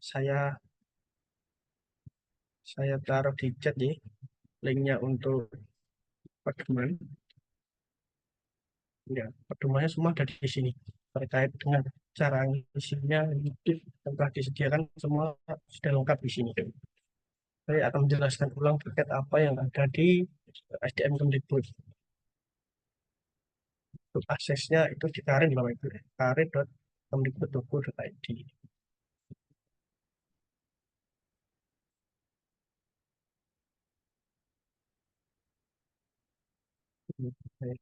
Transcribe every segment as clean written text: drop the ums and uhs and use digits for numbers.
saya saya taruh di chat ya linknya untuk pedoman. Ya, pedomannya semua ada di sini terkait dengan cara ngisinya, yang telah disediakan semua sudah lengkap di sini. Saya akan menjelaskan ulang terkait apa yang ada di SDM Kemdikbud. Untuk aksesnya itu di Karin Bapak Ibu, karin.kemdikbud.go.id. Saya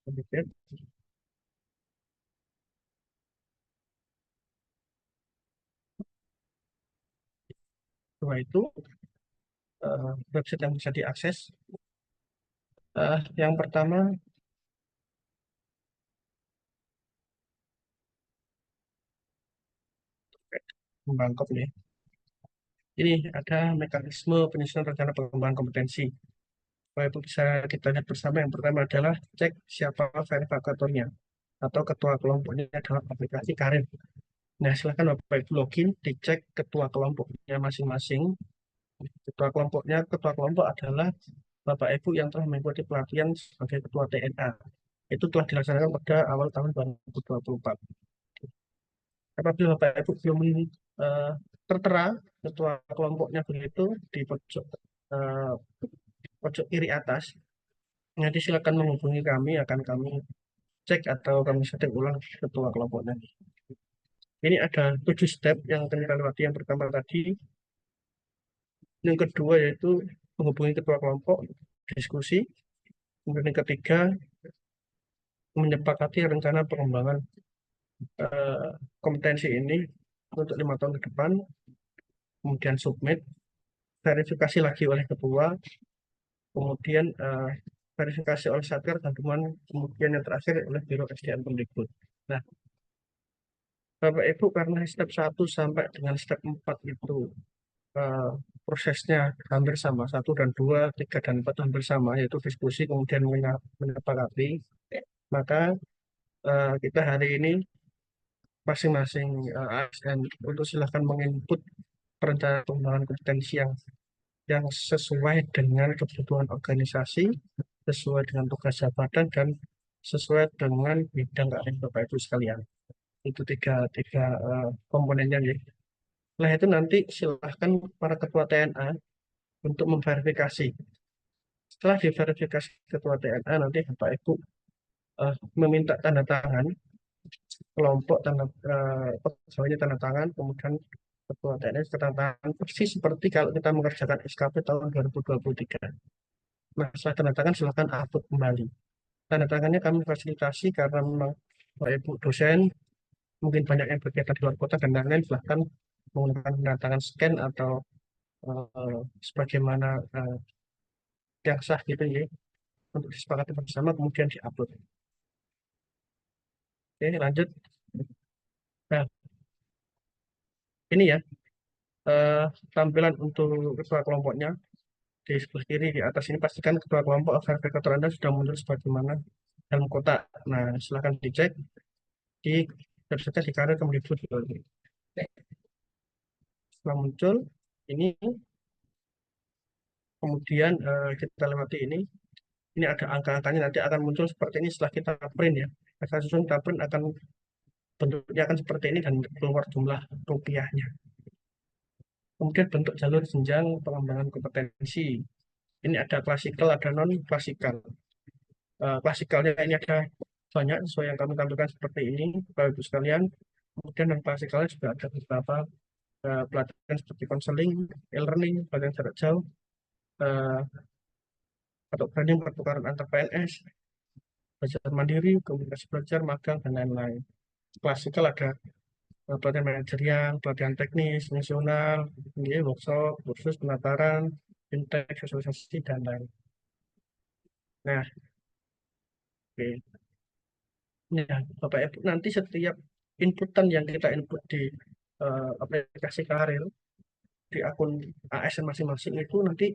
Kemdikbud. Setelah itu website yang bisa diakses. Yang pertama, Pembangkop nih. Ini ada mekanisme penyusunan rencana pengembangan kompetensi. Supaya itu bisa kita lihat bersama. Yang pertama adalah cek siapa verifikatornya atau ketua kelompoknya dalam aplikasi Karin. Nah, silakan Bapak Ibu login, dicek ketua kelompoknya masing-masing. Ketua kelompok adalah Bapak Ibu yang telah mengikuti pelatihan sebagai ketua TNA. Itu telah dilaksanakan pada awal tahun 2024. Apabila Bapak Ibu belum eh, tertera ketua kelompoknya begitu di pojok eh, pojok kiri atas, nanti silakan menghubungi kami, akan kami cek atau kami setting ulang ketua kelompoknya. Ini ada 7 step yang akan kita lewati. Yang pertama tadi, yang kedua yaitu menghubungi ketua kelompok, diskusi. Kemudian yang ketiga, menyepakati rencana pengembangan eh, kompetensi ini untuk 5 tahun ke depan. Kemudian submit, verifikasi lagi oleh ketua, kemudian verifikasi oleh Satker, dan kemudian yang terakhir oleh Biro SDM Kemdikbud. Nah, Bapak Ibu, karena step 1 sampai dengan step 4 itu eh, prosesnya hampir sama, 1 dan 2, 3 dan 4 hampir sama, yaitu diskusi kemudian menyepakati, maka kita hari ini masing-masing ASN untuk silahkan menginput perencanaan pengembangan kompetensi yang sesuai dengan kebutuhan organisasi, sesuai dengan tugas jabatan, dan sesuai dengan bidang keahlian Bapak Ibu sekalian. Itu tiga komponennya ya. Setelah itu nanti silahkan para ketua TNA untuk memverifikasi. Setelah diverifikasi ketua TNA, nanti Bapak Ibu meminta tanda tangan kelompok, pegawainya tanda tangan, kemudian ketua TNA tanda tangan, persis seperti kalau kita mengerjakan SKP tahun 2023. Nah, setelah tanda tangan silakan upload kembali. Tanda tangannya kami fasilitasi karena memang Bapak Ibu dosen mungkin banyak yang berkegiatan di luar kota dan lain-lain, silahkan menggunakan tanda tangan scan atau sebagaimana yang sah gitu ya, untuk disepakati bersama kemudian diupload. Oke, lanjut. Nah, ini ya eh, tampilan untuk ketua kelompoknya di sebelah kiri di atas ini, pastikan ketua kelompok verifikator Anda sudah muncul sebagaimana dalam kotak. Nah, silahkan dicek di website di karir Kemdikbud. Setelah muncul ini, kemudian kita lewati ini ada angka-angkanya, nanti akan muncul seperti ini setelah kita print ya. Kita susun, kita print, akan bentuknya akan seperti ini dan keluar jumlah rupiahnya. Kemudian bentuk jalur jenjang pengembangan kompetensi. Ini ada klasikal, ada non klasikal. Klasikalnya ini ada banyak sesuai yang kami tampilkan seperti ini, Bapak Ibu sekalian. Kemudian non klasikalnya juga ada beberapa pelatihan seperti konseling, e-learning, pelatihan jarak jauh, eh, atau branding pertukaran antar PNS, belajar mandiri, komunikasi belajar, magang, dan lain-lain. Klasikal ada pelatihan manajerial, pelatihan teknis, nasional, ini workshop, kursus penataran, fintech, sosialisasi, dan lain. Nah, oke. Ya, Bapak Ibu, nanti setiap inputan yang kita input di aplikasi karir di akun ASN masing-masing itu nanti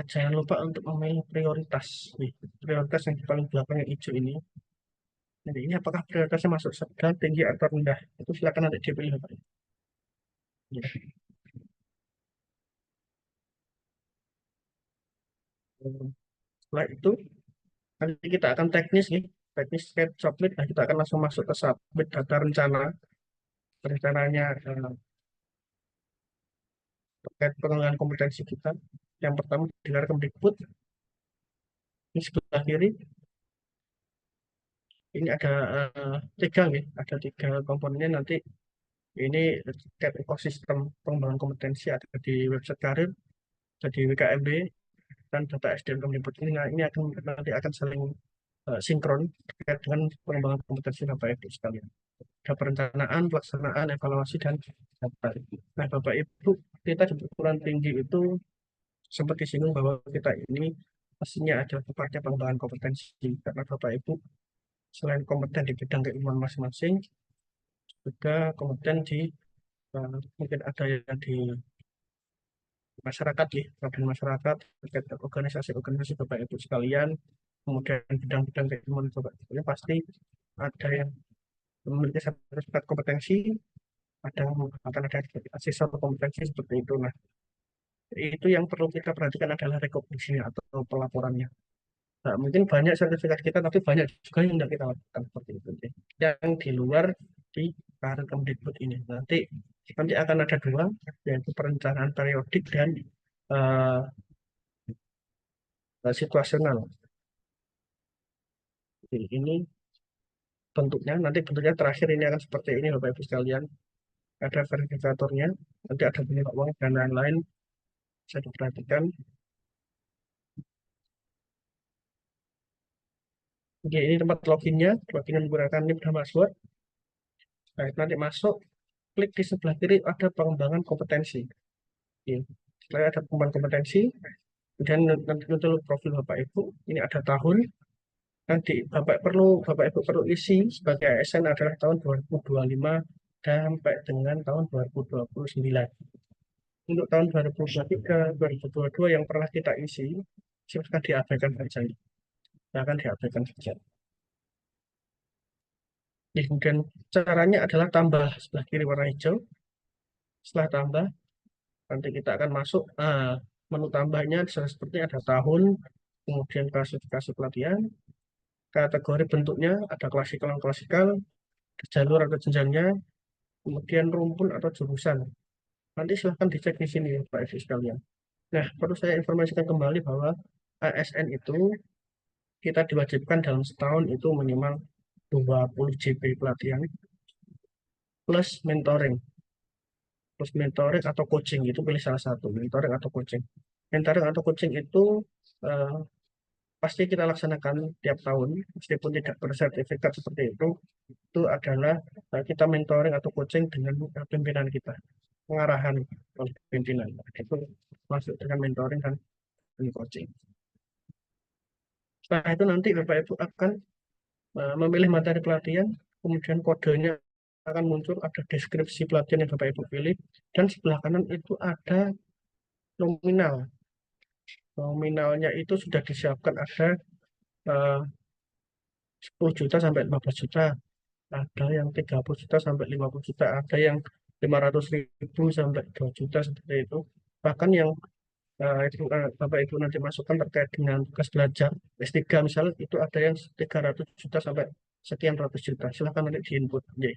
jangan lupa untuk memilih prioritas. Nih, prioritas yang di paling belakang yang hijau ini Jadi ini apakah prioritasnya masuk sedang, tinggi, atau rendah? Itu silakan nanti dipilih, Bapak. Ya. Setelah itu, nanti kita akan teknis nih, teknis state submit. Nah, kita akan langsung masuk ke submit data rencana. Rencananya terkait pengembangan kompetensi kita. Yang pertama, dengar Kemdikbud. Ini sebelah kiri, ini ada tiga nih, ada tiga komponennya nanti. Ini terkait ekosistem pengembangan kompetensi ada di website karir, ada di WKMB, dan data SDM Kemdikbud ini. Nah, ini akan nanti akan saling sinkron terkait dengan pengembangan kompetensi Bapak Ibu sekalian. Ada perencanaan, pelaksanaan, evaluasi, dan data. Nah, Bapak Ibu, kita di perguruan tinggi itu sempat disinggung bahwa kita ini pastinya ada tempatnya pengembangan kompetensi karena Bapak Ibu selain kompeten di bidang keilmuan masing-masing, juga kompeten di mungkin ada yang di masyarakat ya, problem masyarakat terkait organisasi-organisasi Bapak Ibu sekalian, kemudian bidang-bidang keilmuan Bapak Ibu ini pasti ada yang memiliki sertifikat kompetensi, ada yang akan ada asesor kompetensi seperti itu. Nah, itu yang perlu kita perhatikan adalah rekognisinya atau pelaporannya. Nah, mungkin banyak sertifikat kita, tapi banyak juga yang tidak kita lakukan seperti itu. Yang di luar di karir Kemdikbud ini. Nanti akan ada dua, yaitu perencanaan periodik dan eh, situasional. Jadi ini bentuknya, nanti bentuknya terakhir ini akan seperti ini Bapak Ibu sekalian. Ada verifikatornya, nanti ada penyebab uang dan lain-lain. Bisa diperhatikan. Oke, ini tempat loginnya, login menggunakan NIM dan password. Baik, nanti masuk, klik di sebelah kiri ada pengembangan kompetensi. Oke. Setelah ada pengembangan kompetensi, kemudian nanti muncul profil Bapak Ibu. Ini ada tahun. Nanti Bapak Ibu perlu isi sebagai ASN adalah tahun 2025 sampai dengan tahun 2029. Untuk tahun 2023, 2022 yang pernah kita isi, silakan diabaikan saja. Silakan diabaikan saja. Kemudian caranya adalah tambah sebelah kiri warna hijau. Setelah tambah, nanti kita akan masuk menu tambahnya seperti ada tahun, kemudian klasifikasi pelatihan, kategori bentuknya ada klasikal, jalur atau jenjangnya, kemudian rumpun atau jurusan. Nanti silahkan dicek di sini ya, Pak Ibu sekalian. Nah, perlu saya informasikan kembali bahwa ASN itu kita diwajibkan dalam setahun itu minimal 20 JP pelatihan plus mentoring atau coaching itu pilih salah satu, mentoring atau coaching. Mentoring atau coaching itu eh, pasti kita laksanakan tiap tahun meskipun tidak bersertifikat seperti itu adalah kita mentoring atau coaching dengan pimpinan kita, pengarahan oleh pimpinan itu masuk dengan mentoring dan coaching. Setelah itu nanti Bapak Ibu akan memilih materi pelatihan, kemudian kodenya akan muncul, ada deskripsi pelatihan yang Bapak Ibu pilih, dan sebelah kanan itu ada nominal. Nominalnya itu sudah disiapkan ada 10 juta sampai 15 juta, ada yang 30 juta sampai 50 juta, ada yang 500.000 sampai 2 juta seperti itu. Bahkan yang Bapak Ibu nanti masukkan terkait dengan tugas belajar S3 misalnya itu ada yang 300 juta sampai sekian ratus juta. Silahkan nanti di input. Ya.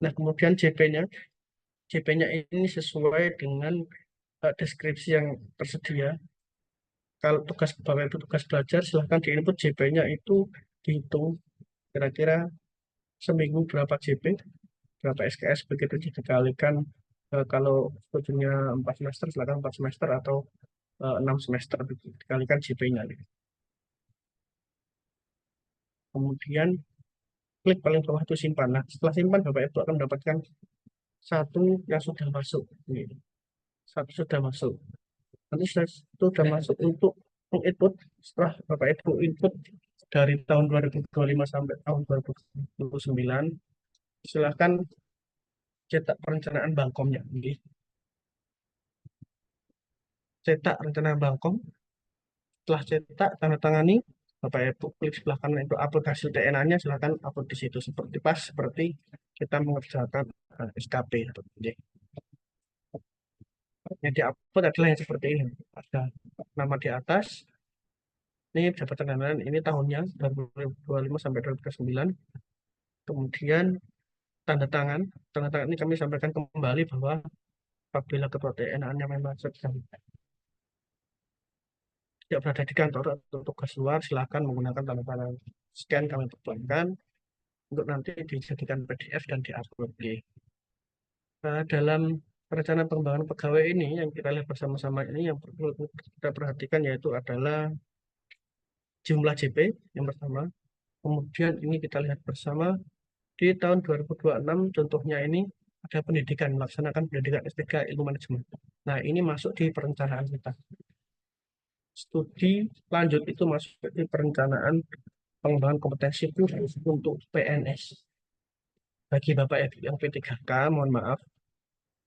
Nah, kemudian JP-nya ini sesuai dengan deskripsi yang tersedia. Kalau Bapak Ibu tugas belajar, silahkan di input JP-nya itu dihitung kira-kira seminggu berapa JP, berapa SKS, begitu dikalikan kalau ujungnya 4 semester, silahkan 4 semester atau 6 semester, begitu dikalikan JP-nya. Kemudian klik paling bawah itu simpan. Nah, setelah simpan, Bapak Ibu akan mendapatkan satu yang sudah masuk. Ini. Satu sudah masuk. Nanti sudah masuk untuk menginput setelah Bapak Ibu input dari tahun 2025 sampai tahun 2029, silakan cetak perencanaan Bangkomnya. Ini. Cetak rencana Bangkom. Setelah cetak, tanda tangani. Bapak Ibu klik sebelah kanan itu upload hasil DNA-nya, silakan upload di situ seperti kita mengerjakan SKP. Yang diupload adalah yang seperti ini. Ada nama di atas, ini jabatan dan ini tahunnya 2025 sampai 2009. Kemudian tanda tangan. Tanda tangan ini kami sampaikan kembali bahwa apabila ketua DNA-nya memang sedang tidak berada di kantor atau tugas luar, silakan menggunakan tanda tangan scan kami perbankan untuk nanti dijadikan PDF dan diupload. Dalam rencana pengembangan pegawai ini yang kita lihat bersama-sama ini yang perlu kita perhatikan yaitu adalah jumlah JP yang pertama. Kemudian ini kita lihat bersama di tahun 2026 contohnya ini ada pendidikan, melaksanakan pendidikan S3 ilmu manajemen. Nah, ini masuk di perencanaan kita. Studi lanjut itu masuk di perencanaan pengembangan kompetensi khusus untuk PNS. Bagi Bapak Ibu yang P3K, mohon maaf,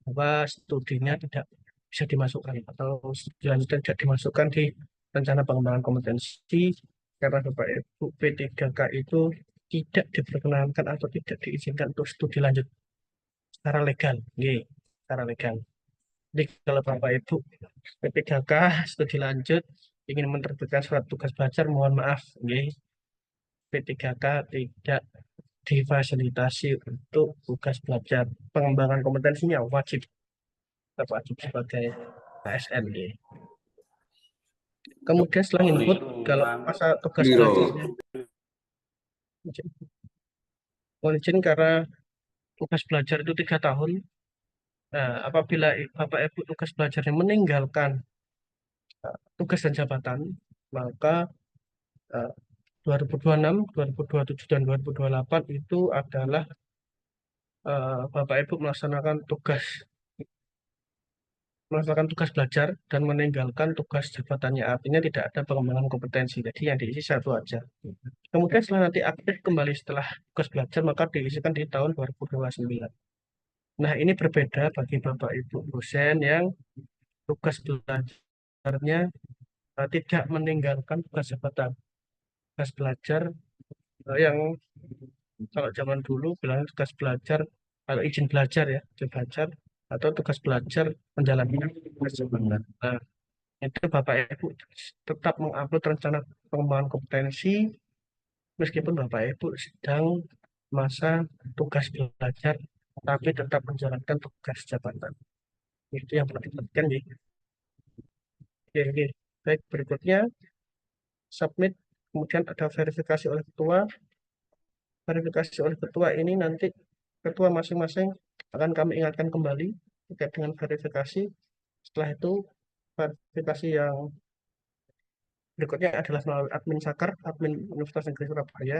bahwa studinya tidak bisa dimasukkan atau studi lanjutan tidak dimasukkan di rencana pengembangan kompetensi karena Bapak Ibu P3K itu tidak diperkenankan atau tidak diizinkan untuk studi lanjut secara legal. Secara legal. Jadi kalau Bapak Ibu P3K studi lanjut ingin menerbitkan surat tugas belajar, mohon maaf, P3K tidak difasilitasi untuk tugas belajar. Pengembangan kompetensinya wajib, tetap wajib sebagai ASN. Kemudian setelah input, kalau masa tugas belajarnya mohon izin karena tugas belajar itu 3 tahun. Nah, apabila Bapak Ibu tugas belajarnya meninggalkan tugas dan jabatan, maka 2026, 2027, dan 2028 itu adalah Bapak Ibu melaksanakan tugas belajar dan meninggalkan tugas jabatannya. Artinya tidak ada pengembangan kompetensi. Jadi yang diisi satu aja. Kemudian setelah nanti aktif kembali setelah tugas belajar, maka diisikan di tahun 2029. Nah, ini berbeda bagi Bapak Ibu dosen yang tugas belajarnya tidak meninggalkan tugas jabatan. Tugas belajar yang kalau zaman dulu bilangnya tugas belajar atau izin belajar ya, izin belajar atau tugas belajar menjalankan tugas jabatan. Nah, itu Bapak Ibu tetap mengupload rencana pengembangan kompetensi meskipun Bapak Ibu sedang masa tugas belajar tapi tetap menjalankan tugas jabatan. Itu yang perlu diperhatikan ya. Oke, oke. Baik, berikutnya submit, kemudian ada verifikasi oleh ketua. Verifikasi oleh ketua ini nanti ketua masing-masing akan kami ingatkan kembali terkait dengan verifikasi. Setelah itu verifikasi yang berikutnya adalah melalui admin Sakar, admin Universitas Negeri Surabaya.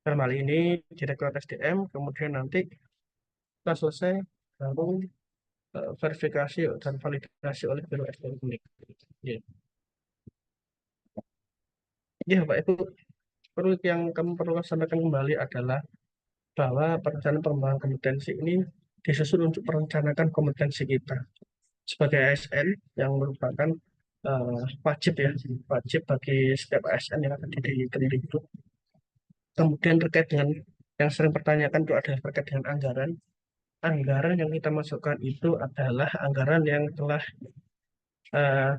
Dalam hal ini Direktorat SDM, kemudian nanti kita selesai baru verifikasi dan validasi oleh Biro SDM. Ya. Ya, Pak Ibu, yang kamu perlu sampaikan kembali adalah bahwa perencanaan pengembangan kompetensi ini disusun untuk merencanakan kompetensi kita sebagai ASN yang merupakan wajib ya, wajib bagi setiap ASN yang akan didirikan itu. Kemudian terkait dengan yang sering pertanyakan itu adalah terkait dengan anggaran. Anggaran yang kita masukkan itu adalah anggaran yang telah eh,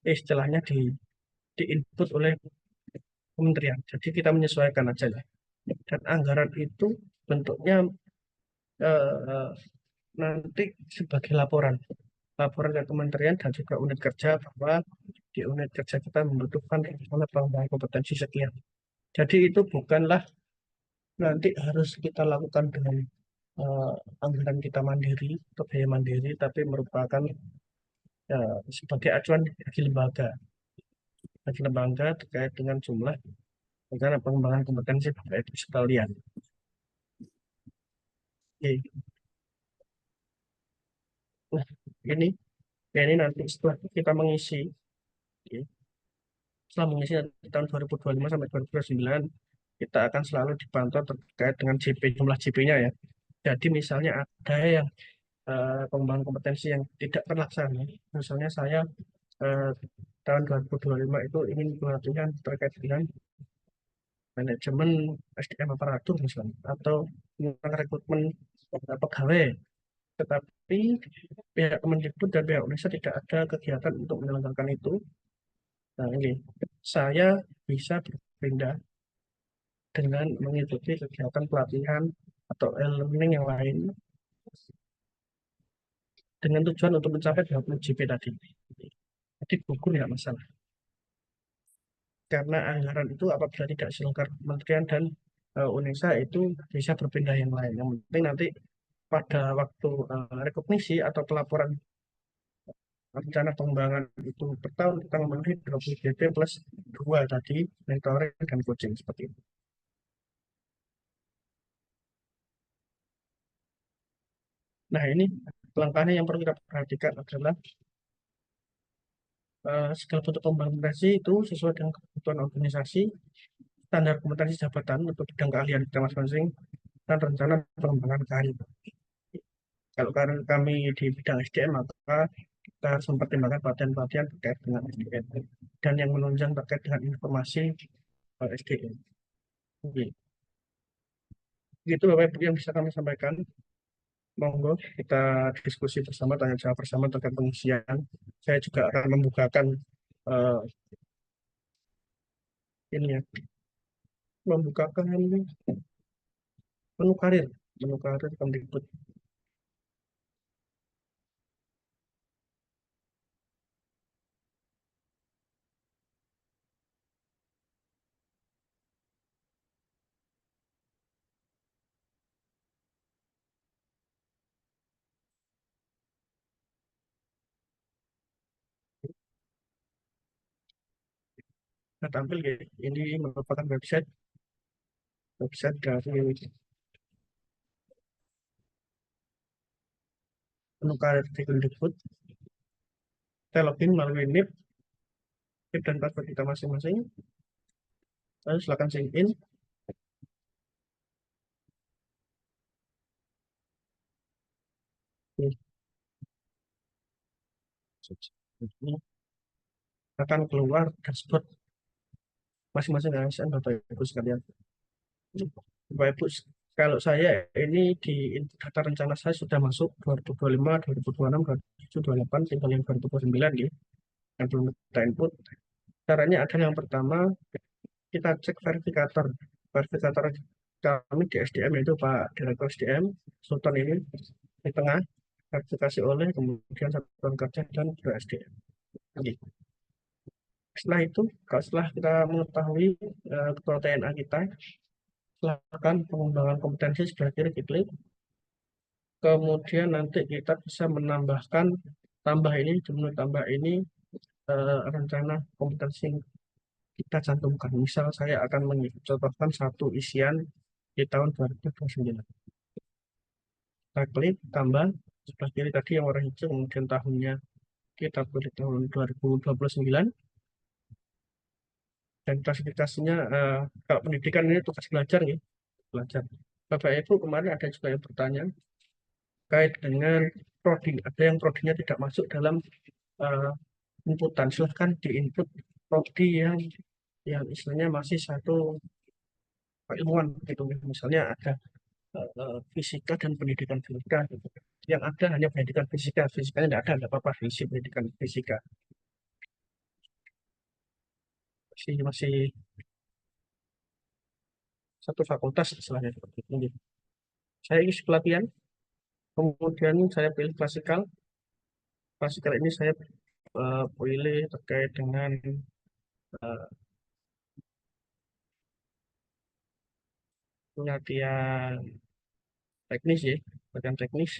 istilahnya di-input oleh kementerian. Jadi kita menyesuaikan aja ya. Dan anggaran itu bentuknya eh, nanti sebagai laporan ke kementerian dan juga unit kerja bahwa di unit kerja kita membutuhkan pengembangan kompetensi sekian. Jadi itu bukanlah nanti harus kita lakukan dengan eh, anggaran kita mandiri atau biaya mandiri, tapi merupakan sebagai acuan bagi lembaga terkait dengan jumlah rencana pengembangan kompetensi Bapak Ibu sekalian. Oke. Nah, ini ini nanti setelah kita mengisi, oke, setelah mengisi nanti tahun 2025 sampai 2029, kita akan selalu dipantau terkait dengan JP, jumlah JP-nya ya. Jadi misalnya ada yang pengembangan kompetensi yang tidak terlaksana. Misalnya saya eh, tahun 2025 itu ingin pelatihan terkait dengan manajemen SDM aparatur misalnya, atau tentang rekrutmen pegawai. Tetapi pihak Kemendikbud dan pihak Unesa tidak ada kegiatan untuk menyelenggarakan itu. Nah ini, saya bisa berpindah dengan mengikuti kegiatan pelatihan atau e-learning yang lain dengan tujuan untuk mencapai 20 GP tadi. Jadi gugur nggak masalah. Karena anggaran itu apabila tidak diselenggarakan kementerian dan Unesa itu bisa berpindah yang lain. Yang penting nanti pada waktu rekognisi atau pelaporan rencana pengembangan itu per tahun kita memenuhi 20 GP plus 2 tadi, mentoring dan coaching seperti itu. Nah ini langkahnya yang perlu kita perhatikan adalah segala bentuk kompetensi itu sesuai dengan kebutuhan organisasi, standar kompetensi jabatan untuk bidang keahlian kita masing-masing, dan rencana pengembangan karir. Kalau karir kami di bidang SDM, maka kita harus mempertimbangkan pelatihan-pelatihan terkait dengan SDM dan yang menunjang terkait dengan informasi SDM. Oke. Itu Bapak Ibu yang bisa kami sampaikan. Monggo kita diskusi bersama, tanya jawab bersama terkait pengisian. Saya juga akan membukakan eh, ini ya, membukakan menu karir Kemdikbud. Nah, tampil ya. Ini merupakan website dari menu karir di Kemdikbud. Kita login melalui NIP dan password kita masing-masing. Lalu silakan sign in. Ini akan keluar dashboard masing-masing ASN Bapak Ibu sekalian. Bapak Ibu, kalau saya ini di input data rencana saya sudah masuk 2025, 2026, 2027, 2028, tinggal yang 2029 gitu. Yang belum kita input. Caranya ada yang pertama, kita cek verifikator. Verifikator kami di SDM itu Pak Direktur SDM, Sultan ini di tengah, verifikasi oleh, kemudian satuan kerja dan Biro SDM. Gitu. Setelah itu, kalau setelah kita mengetahui ketua TNA kita, silakan pengembangan kompetensi sebelah kiri diklik. Kemudian nanti kita bisa menambahkan tambah ini, jumlah tambah ini rencana kompetensi yang kita cantumkan. Misal saya akan mencontohkan satu isian di tahun 2029. Kita klik tambah sebelah kiri tadi yang warna hijau, kemudian tahunnya kita pilih tahun 2029 dan klasifikasinya kalau pendidikan ini tugas belajar ya, belajar. Bapak Ibu kemarin ada juga yang bertanya terkait dengan prodi. Ada yang prodinya tidak masuk dalam uh, inputan. Silahkan diinput prodi yang istilahnya masih satu ilmuwan gitu. Misalnya ada fisika dan pendidikan fisika gitu. Yang ada hanya pendidikan fisika, fisikanya tidak ada, tidak apa-apa visi pendidikan fisika. Masih satu fakultas istilahnya seperti itu. Saya isi pelatihan, kemudian saya pilih klasikal. Klasikal ini saya pilih terkait dengan uh, pelatihan teknis ya, pelatihan teknis.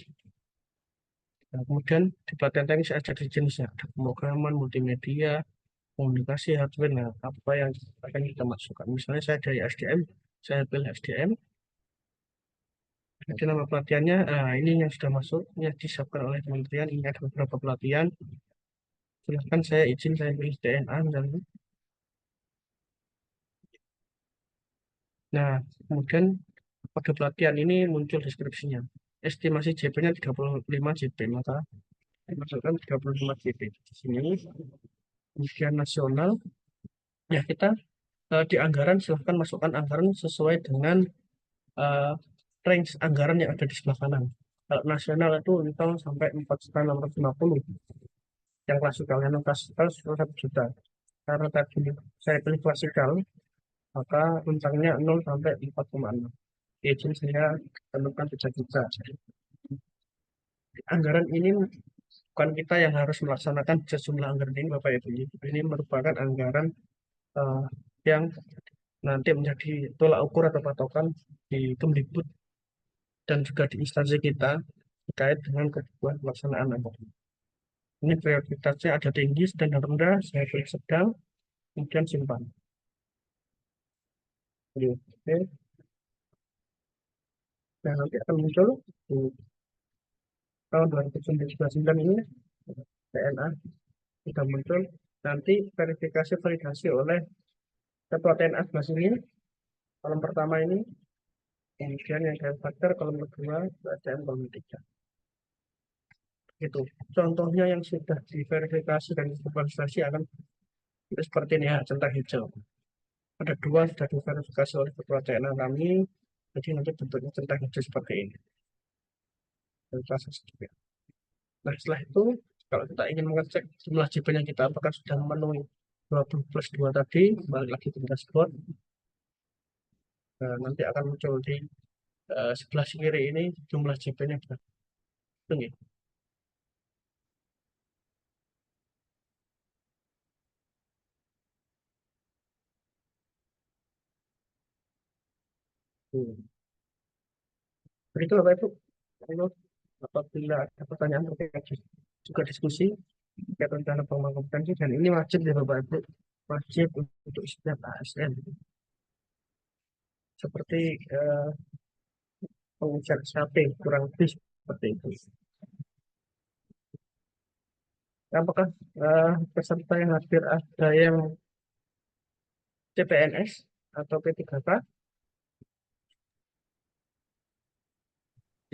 Nah, kemudian di pelatihan teknis ada di jenisnya, ada pemrograman, multimedia, komunikasi, hardware. Nah, apa yang akan kita masukkan? Misalnya saya dari SDM, saya pilih SDM. Jadi nama pelatihannya, ini yang sudah masuk, yang disiapkan oleh kementerian. Ini ada beberapa pelatihan. Silahkan saya izin, saya pilih DNA misalnya. Nah, kemudian pada pelatihan ini muncul deskripsinya. Estimasi JP-nya 35 JP, maka dimasukkan 35 JP. Di sini ujian nasional, ya kita di anggaran silahkan masukkan anggaran sesuai dengan eh, range anggaran yang ada di sebelah kanan. Kalau nasional itu misal sampai 4.650, yang klasikal, yang non klasikal 1 juta. Karena tadi saya pilih klasikal, maka rentangnya 0 sampai 4,6. Izin saya tentukan 3 juta. Anggaran ini bukan kita yang harus melaksanakan sejumlah anggaran ini, Bapak Ibu. Ini merupakan anggaran eh, yang nanti menjadi tolak ukur atau patokan di Kemdikbud dan juga di instansi kita terkait dengan kebutuhan pelaksanaan anggaran. Ini prioritasnya ada tinggi, sedang, rendah, saya pilih sedang, kemudian simpan. Oke. Nah, nanti akan muncul di tahun 2019 ini TNA sudah muncul. Nanti verifikasi validasi oleh ketua TNA sebelah sini, kolom pertama ini, kemudian yang saya faktor kolom kedua, ATM kolom ketiga. Itu contohnya yang sudah diverifikasi dan diverifikasi akan seperti ini ya, centang hijau. Ada dua sudah diverifikasi oleh ketua TNA kami, jadi nanti bentuknya centang hijau seperti ini. Verifikasi sedikit. Nah, setelah itu, kalau kita ingin mengecek jumlah JP-nya kita apakah sudah memenuhi 20+2 tadi, balik lagi ke dashboard. Nah, nanti akan muncul di sebelah kiri ini jumlah JP-nya berapa. Tunggu. Begitu Bapak Ibu. Lalu, apabila ada pertanyaan terkait juga diskusi terkait rencana pengembangan kompetensi, dan ini wajib ya Bapak Ibu, wajib untuk setiap ASN. Seperti pengujian SAP kurang lebih seperti itu. Apakah peserta yang hadir ada yang CPNS atau P3K?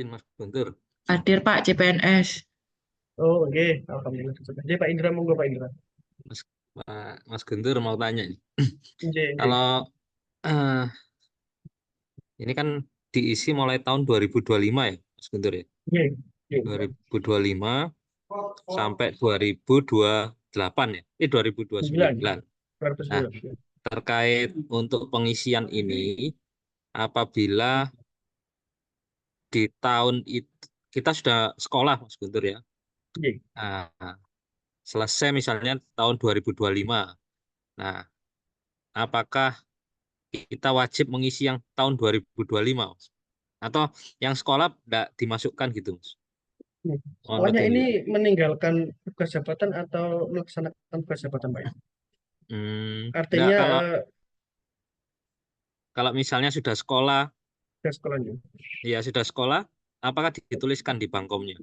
Mas Guntur. Hadir Pak CPNS. Oh, oke. Alhamdulillah. Jadi Pak Indra, monggo Pak Indra. Mas Guntur mau tanya nih. Oke, Kalau ini kan diisi mulai tahun 2025 ya, Mas Guntur ya. oke. 2025 sampai 2028 ya. 2029. Nah, terkait untuk pengisian ini, apabila di tahun itu kita sudah sekolah, Mas Guntur ya. Nah, selesai misalnya tahun 2025. Nah, apakah kita wajib mengisi yang tahun 2025, Mas? Atau yang sekolah tidak dimasukkan gitu, Mas? Pokoknya ini meninggalkan tugas jabatan atau melaksanakan tugas jabatan, Pak? Artinya kalau misalnya sudah sekolah, sekolahnya. Ya sudah sekolah, apakah dituliskan di bangkomnya?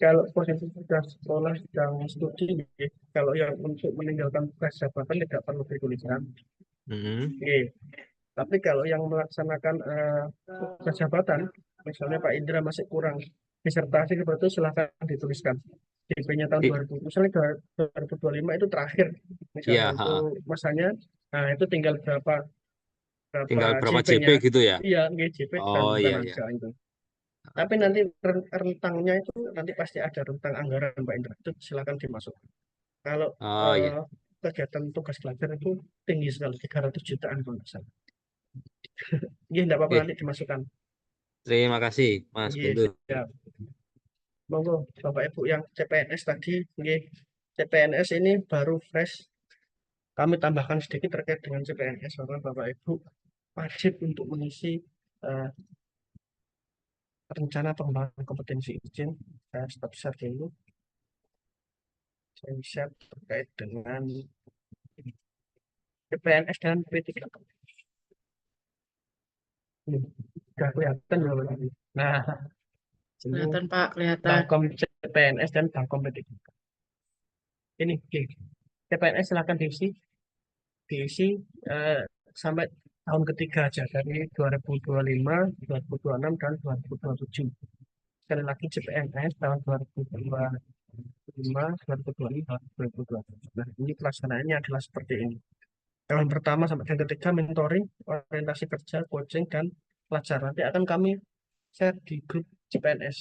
Kalau posisi sudah sekolah, sedang studi, kalau yang untuk meninggalkan tugas jabatan tidak perlu dituliskan. Oke. Tapi kalau yang melaksanakan tugas jabatan, misalnya Pak Indra masih kurang disertasi seperti itu, silahkan dituliskan. DP-nya tahun 2000, misalnya 2025 itu terakhir, misalnya Ya, itu masanya, nah itu tinggal berapa berapa JP JP-nya. gitu ya? Iya, JP Oh iya, iya. aja itu. Tapi nanti rentangnya itu nanti pasti ada rentang anggaran Pak Indra, itu silakan dimasukkan. Kalau Iya. kegiatan tugas belajar itu tinggi sekali, 300 jutaan kalau nggak salah. Iya, tidak apa-apa, nanti dimasukkan. Terima kasih, Mas Iya, Guntur. siap. Monggo, Bapak Ibu yang CPNS tadi, CPNS ini baru fresh. Kami tambahkan sedikit terkait dengan CPNS, Bapak Ibu wajib untuk mengisi eh, rencana pengembangan kompetensi izin. Saya stop share dulu. Saya share terkait dengan CPNS dan P3K. Sudah kelihatan ya, Bapak Ibu. Nah, Kelihatan Pak, kelihatan. Bangkom CPNS dan Bangkom P3K. Ini CPNS silahkan diisi sampai tahun ketiga aja, dari 2025, 2026, dan 2027. Sekali lagi CPNS tahun 2025 2025, 2026. Nah, ini pelaksanaannya adalah seperti ini. Tahun pertama sampai yang ketiga mentoring, orientasi kerja, coaching, dan pelajar. Nanti akan kami share di grup CPNS.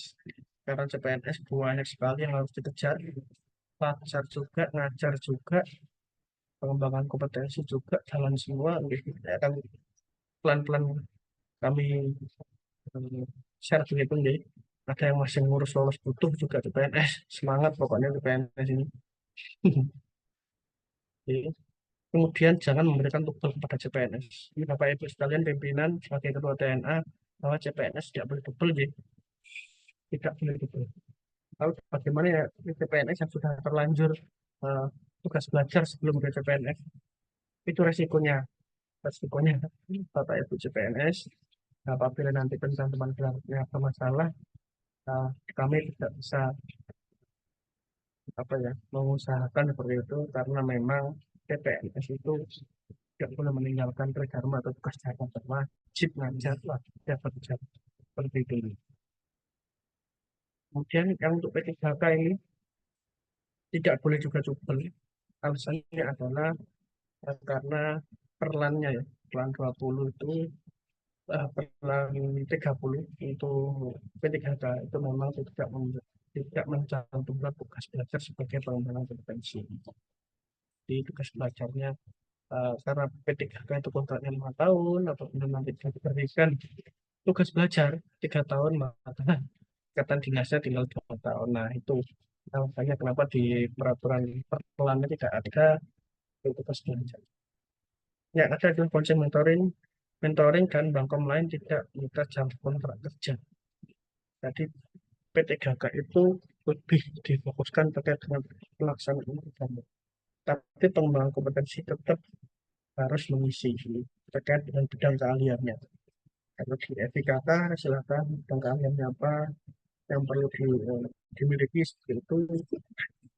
Karena CPNS banyak sekali yang harus dikejar. Pelajar juga, ngajar juga, pengembangan kompetensi juga, jalan semua. Gitu. Akan pelan-pelan kami share begitu nih. Ada yang masih ngurus lolos butuh juga di PNS. Semangat pokoknya di PNS ini. Oke. Kemudian jangan memberikan tugas kepada CPNS. Ini Bapak Ibu sekalian pimpinan sebagai ketua TNA bahwa CPNS tidak boleh double ya. Tidak boleh double. Lalu bagaimana ya CPNS yang sudah terlanjur eh, tugas belajar sebelum ke CPNS itu resikonya. Resikonya Bapak Ibu CPNS apabila nanti teman gelarnya bermasalah, kami tidak bisa apa ya mengusahakan seperti itu karena memang CPNS itu tidak boleh meninggalkan regarma atau tugas jaga wajib ngajar wajib kerja seperti itu. Kemudian yang untuk P3K ini tidak boleh juga double. Alasannya adalah karena perlannya ya, perlan 20 itu perlan 30 untuk P3K itu memang tidak mencantumkan tugas belajar sebagai pengembangan kompetensi. Di tugas belajarnya karena P3K itu kontraknya 5 tahun atau nanti tidak diberikan tugas belajar 3 tahun maka ikatan dinasnya tinggal 2 tahun. Nah itu makanya kenapa di peraturan perkelannya tidak ada tugas belajar. Yang ada adalah konsep mentoring dan bangkom lain tidak minta jam kontrak kerja. Jadi P3K itu lebih difokuskan terkait dengan pelaksanaan program. Tapi pengembangan kompetensi tetap harus mengisi terkait dengan bidang keahliannya. Kalau di FIKK silakan bidang keahliannya apa yang perlu dimiliki seperti itu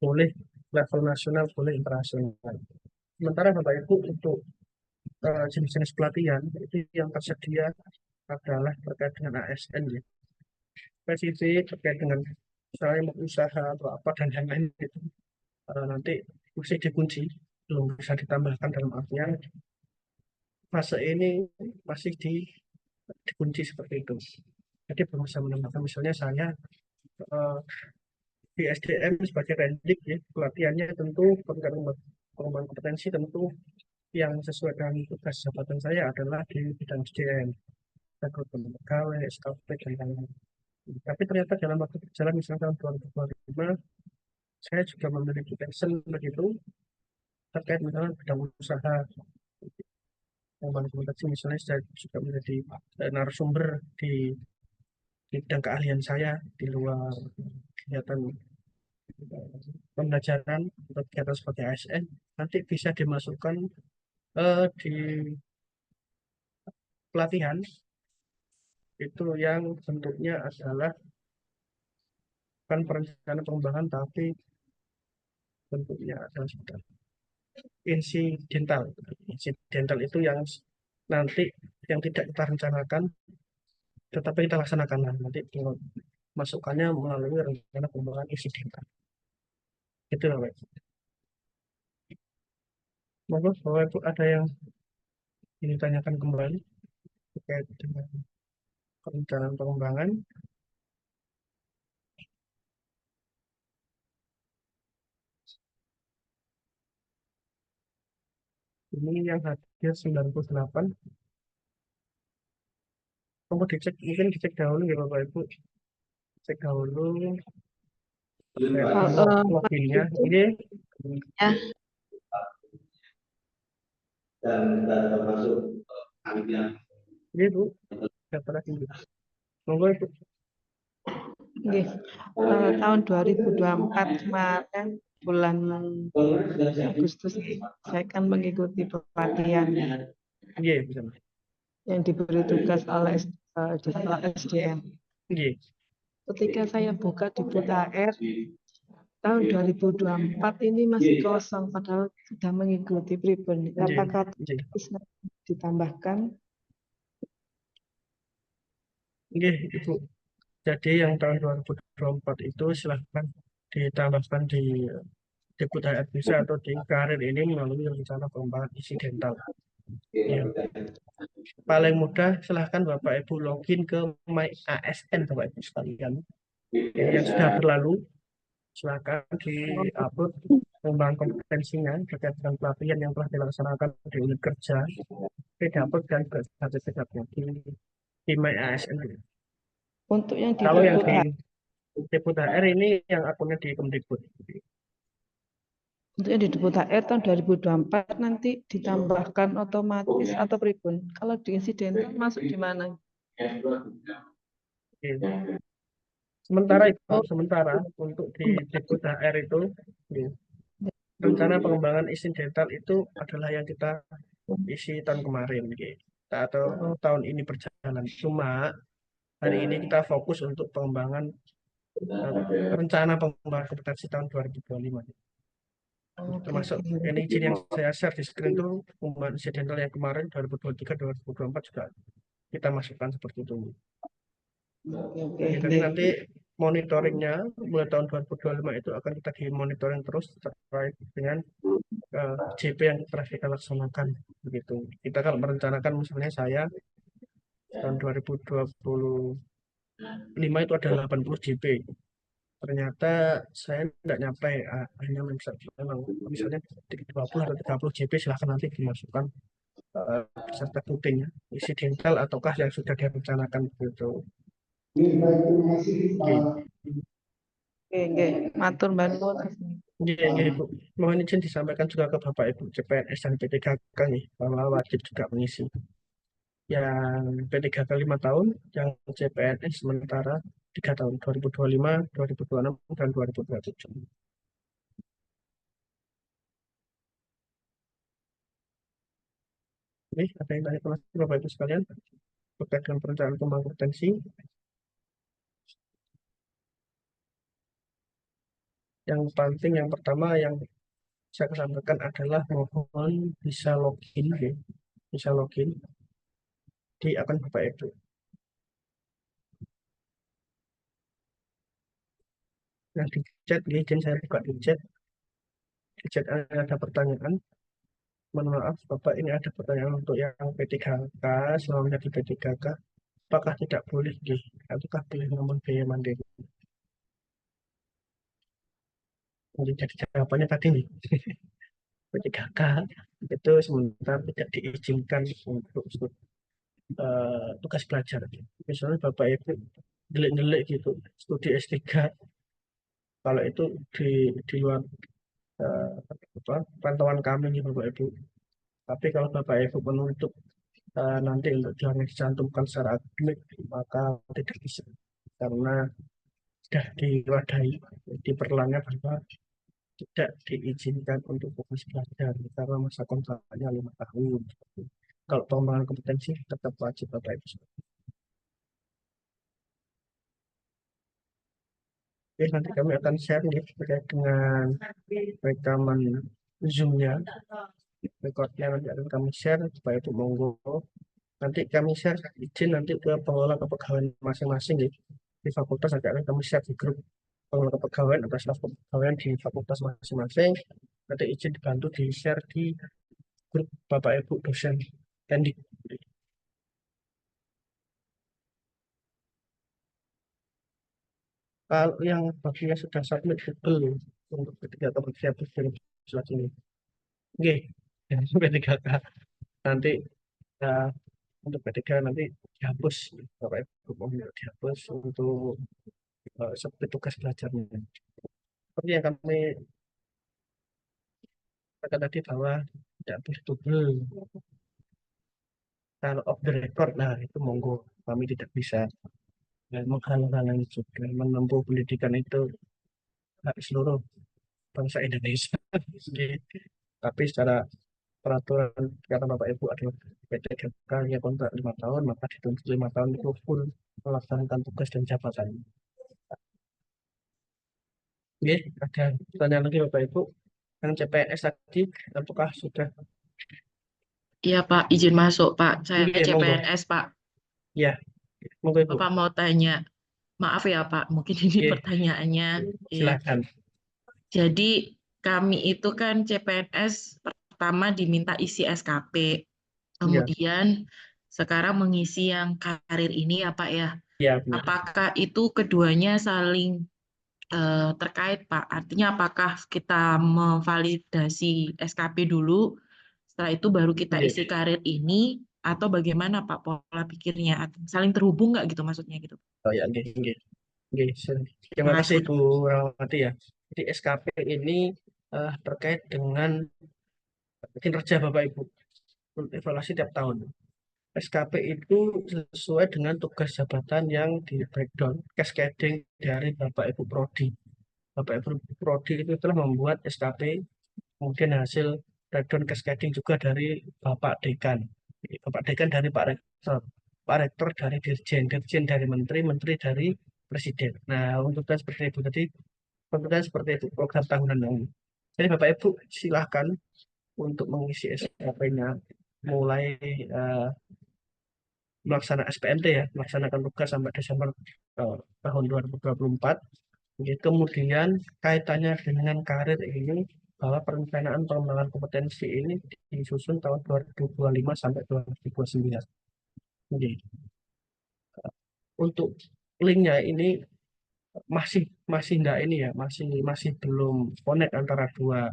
boleh level nasional boleh internasional. Sementara Bapak Ibu untuk jenis-jenis pelatihan itu yang tersedia adalah terkait dengan ASN ya. Spesifik terkait dengan misalnya mau usaha atau apa dan lain-lain itu nanti mesti dikunci belum bisa ditambahkan dalam artian fase ini masih dikunci seperti itu. Jadi belum bisa menambahkan misalnya saya eh, di SDM sebagai rendik ya, pelatihannya tentu pengembangan kompetensi tentu yang sesuai dengan tugas jabatan saya adalah di bidang SDM, rekrutmen pegawai, SKP dan lain-lain. Tapi ternyata dalam waktu berjalan misalnya tahun 2025 saya juga memiliki passion begitu terkait misalnya bidang usaha pengembangan kompetensi misalnya saya juga menjadi narasumber di bidang keahlian saya di luar kegiatan pembelajaran atau kegiatan sebagai ASN nanti bisa dimasukkan di pelatihan itu yang bentuknya adalah bukan perencanaan pengembangan tapi bentuknya adalah insidental. Insidental itu yang nanti yang tidak kita rencanakan tetapi kita laksanakan nanti masukannya melalui rencana pengembangan insidental. Itu lah, Pak. Monggo Bapak Ibu ada yang ingin tanyakan kembali terkait dengan perencanaan pengembangan. Ini yang hadir 98. Monggo dicek, mungkin dicek dahulu ya Bapak Ibu. Cek dahulu loginnya. Ini Ya. dan termasuk ini Bu, data lagi. Monggo Ibu. Nggih. Tahun 2024 kemarin bulan Agustus saya kan mengikuti pelatihan Iya, bisa. yang diberi tugas oleh Direktorat SDM. Iya. Ketika saya buka di BUT-AR tahun 2024 ini masih kosong padahal sudah mengikuti pribun. Apakah bisa ditambahkan? Iya, Ibu. Jadi yang tahun 2024 itu silahkan ditambahkan di debut HR bisa atau di karir ini melalui rencana pengembangan insidental. Ya. Paling mudah silahkan Bapak Ibu login ke My ASN Bapak Ibu sekalian. Ya, yang sudah berlalu silahkan di-upload pengembangan kompetensinya terkait dengan pelatihan yang telah dilaksanakan di unit kerja, di-upload dan sertifikatnya di My ASN. Untuk yang di Kalau yang Depot di Depot HR ini yang akunnya di Kemdikbud. Untuk yang di Depot HR tahun 2024 nanti ditambahkan otomatis atau pribun. Kalau di insiden masuk di mana? Oke. Sementara itu, sementara untuk di Depot HR itu, ya, rencana pengembangan insidental itu adalah yang kita isi tahun kemarin, gitu. Atau tahun ini berjalan. Cuma hari ini kita fokus untuk pengembangan rencana pengembangan kompetensi tahun 2025. Termasuk ini izin yang saya share di screen itu pengembangan insidental yang kemarin 2023-2024 juga kita masukkan seperti itu. Jadi nanti monitoringnya mulai tahun 2025 itu akan kita dimonitoring terus terkait dengan JP yang telah kita laksanakan begitu. Kita kalau merencanakan misalnya saya tahun 2025 itu ada 80 JP. Ternyata saya tidak nyampe, hanya misalnya 20 atau 30 JP silahkan nanti dimasukkan serta putingnya, insidental ataukah yang sudah direncanakan begitu. Oke, matur Mbak Nur. Iya, Ibu. Mohon izin disampaikan juga ke Bapak Ibu CPNS dan P3K nih, bahwa wajib juga mengisi. Yang P3K 5 tahun, yang CPNS sementara 3 tahun, 2025, 2026, dan 2027. Oke, ada yang tanya ke Bapak Ibu sekalian terkait dengan perencanaan pengembangan kompetensi. Yang penting yang pertama yang saya sampaikan adalah mohon bisa login, ya. Bisa login di akun Bapak Ibu. Nah, di chat, izin saya buka di chat. Di chat ada pertanyaan. Mohon maaf, Bapak, ini ada pertanyaan untuk yang P3K, selama menjadi P3K, apakah tidak boleh ataukah boleh ngomong biaya mandiri? Jadi jawabannya tadi nih, P3K itu sementara tidak diizinkan untuk tugas belajar. Misalnya Bapak Ibu delik-delik gitu, studi S3, kalau itu di luar pantauan kami nih Bapak Ibu. Tapi kalau Bapak Ibu menuntut nanti untuk jangan dicantumkan secara akademik, maka tidak bisa. Karena sudah diwadahi di perlangnya bahwa tidak diizinkan untuk fokus belajar karena masa kontraknya 5 tahun. Kalau pengembangan kompetensi tetap wajib Bapak Ibu. Oke, nanti kami akan share nih terkait dengan rekaman Zoom-nya. Rekodnya nanti akan kami share supaya itu monggo. Nanti kami share izin nanti ke pengelola kepegawaian masing-masing di fakultas, nanti akan kami share di grup pengelola kepegawaian atau staf kepegawaian di fakultas masing-masing. Nanti izin dibantu di share di grup Bapak Ibu dosen Tendik. Kalau yang bagian sudah submit Google untuk ketiga atau ketiga selanjutnya. Oke, P3K nanti untuk P3 nanti dihapus, Bapak Ibu mohon dihapus untuk seperti tugas belajarnya. Seperti yang kami katakan tadi bahwa tidak boleh double. Kalau off the record, nah itu monggo, kami tidak bisa menghalang-halangi juga menempuh pendidikan itu hak seluruh bangsa Indonesia. Tapi secara peraturan kata Bapak Ibu adalah P3K ya kontrak 5 tahun, maka dituntut 5 tahun itu full melaksanakan tugas dan jabatan. Oke, ada pertanyaan lagi Bapak Ibu. Yang CPNS tadi, apakah sudah? Iya Pak, izin masuk Pak. Saya Iya, monggo. CPNS Pak. Ya, monggo Ibu. Bapak mau tanya. Maaf ya Pak, mungkin ini Oke. pertanyaannya. Iya. Silakan. Jadi kami itu kan CPNS pertama diminta isi SKP, Iya, kemudian sekarang mengisi yang karir ini ya Pak ya. iya benar. Apakah itu keduanya saling terkait Pak? Artinya apakah kita memvalidasi SKP dulu, setelah itu baru kita Iya. isi karir ini, atau bagaimana Pak pola pikirnya? Saling terhubung nggak gitu maksudnya gitu? Oh ya, oke, oke. Oke, terima kasih Makasih. Bu Rahmawati ya. Jadi SKP ini terkait dengan kinerja Bapak Ibu untuk evaluasi tiap tahun. SKP itu sesuai dengan tugas jabatan yang di breakdown cascading dari Bapak Ibu Prodi. Bapak Ibu Prodi itu telah membuat SKP, kemudian hasil breakdown cascading juga dari Bapak Dekan. Bapak Dekan dari Pak Rektor, Pak Rektor dari Dirjen, Dirjen dari Menteri, Menteri dari Presiden. Nah, untuk seperti itu tadi, kemudian seperti itu program tahunan ini. Jadi Bapak Ibu silahkan untuk mengisi SKP-nya mulai melaksanakan SPMT ya, melaksanakan tugas sampai Desember tahun 2024. Jadi, kemudian kaitannya dengan karir ini, bahwa perencanaan pengembangan kompetensi ini disusun tahun 2025 sampai 2029. Jadi, untuk linknya ini masih masih enggak ini ya, masih belum connect antara dua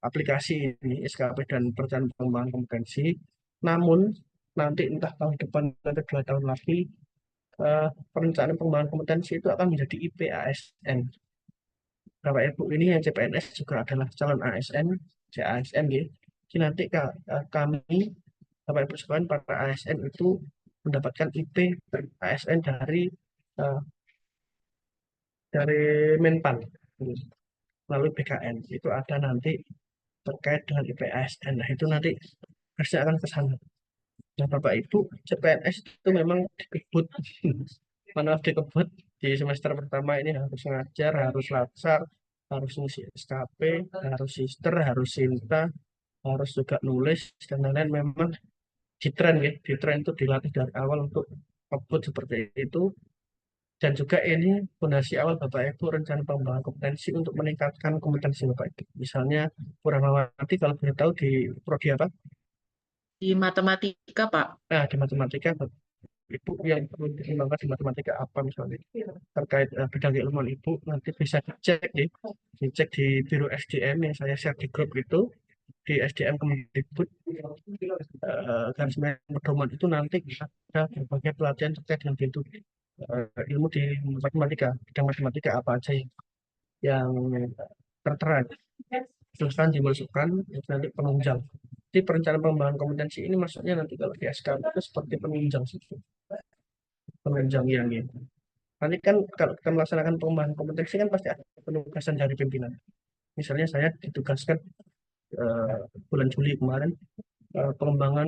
aplikasi ini, SKP dan perencanaan pengembangan kompetensi. Namun nanti entah tahun depan atau 2 tahun lagi, perencanaan pengembangan kompetensi itu akan menjadi IPASN. Bapak Ibu ini yang CPNS juga adalah calon ASN, CASN gitu. Jadi nanti kami, Bapak Ibu sekalian, para ASN itu mendapatkan IP ASN eh, dari Menpan melalui BKN. Itu ada nanti terkait dengan IP ASN. Nah, itu nanti harusnya akan ke sana. Nah, Bapak Ibu, CPNS itu memang dikebut, manual dikebut di semester pertama ini harus ngajar, harus latsar, harus ngisi SKP, harus sister, harus sinta, harus juga nulis, dan lain-lain. Memang di tren ya, di tren itu dilatih dari awal untuk kebut seperti itu. Dan juga ini fondasi awal Bapak Ibu rencana pengembangan kompetensi untuk meningkatkan kompetensi Bapak Ibu. Misalnya, Bu Rahmawati kalau boleh tahu di prodi apa? Di matematika Pak. Nah, di matematika Ibu yang perlu dikembangkan di matematika apa misalnya terkait bidang keilmuan Ibu, nanti bisa dicek di Biro SDM yang saya share di grup itu, di SDM Kemendikbud, garis miring pedoman itu nanti ada berbagai pelatihan terkait dengan pintu ilmu di matematika, bidang matematika apa aja yang tertera. Silahkan dimasukkan, itu nanti penunjang. Jadi perencanaan pengembangan kompetensi ini maksudnya nanti kalau di SK itu seperti penunjang yang ini. Nanti kan kalau kita melaksanakan pengembangan kompetensi kan pasti ada penugasan dari pimpinan. Misalnya saya ditugaskan bulan Juli kemarin pengembangan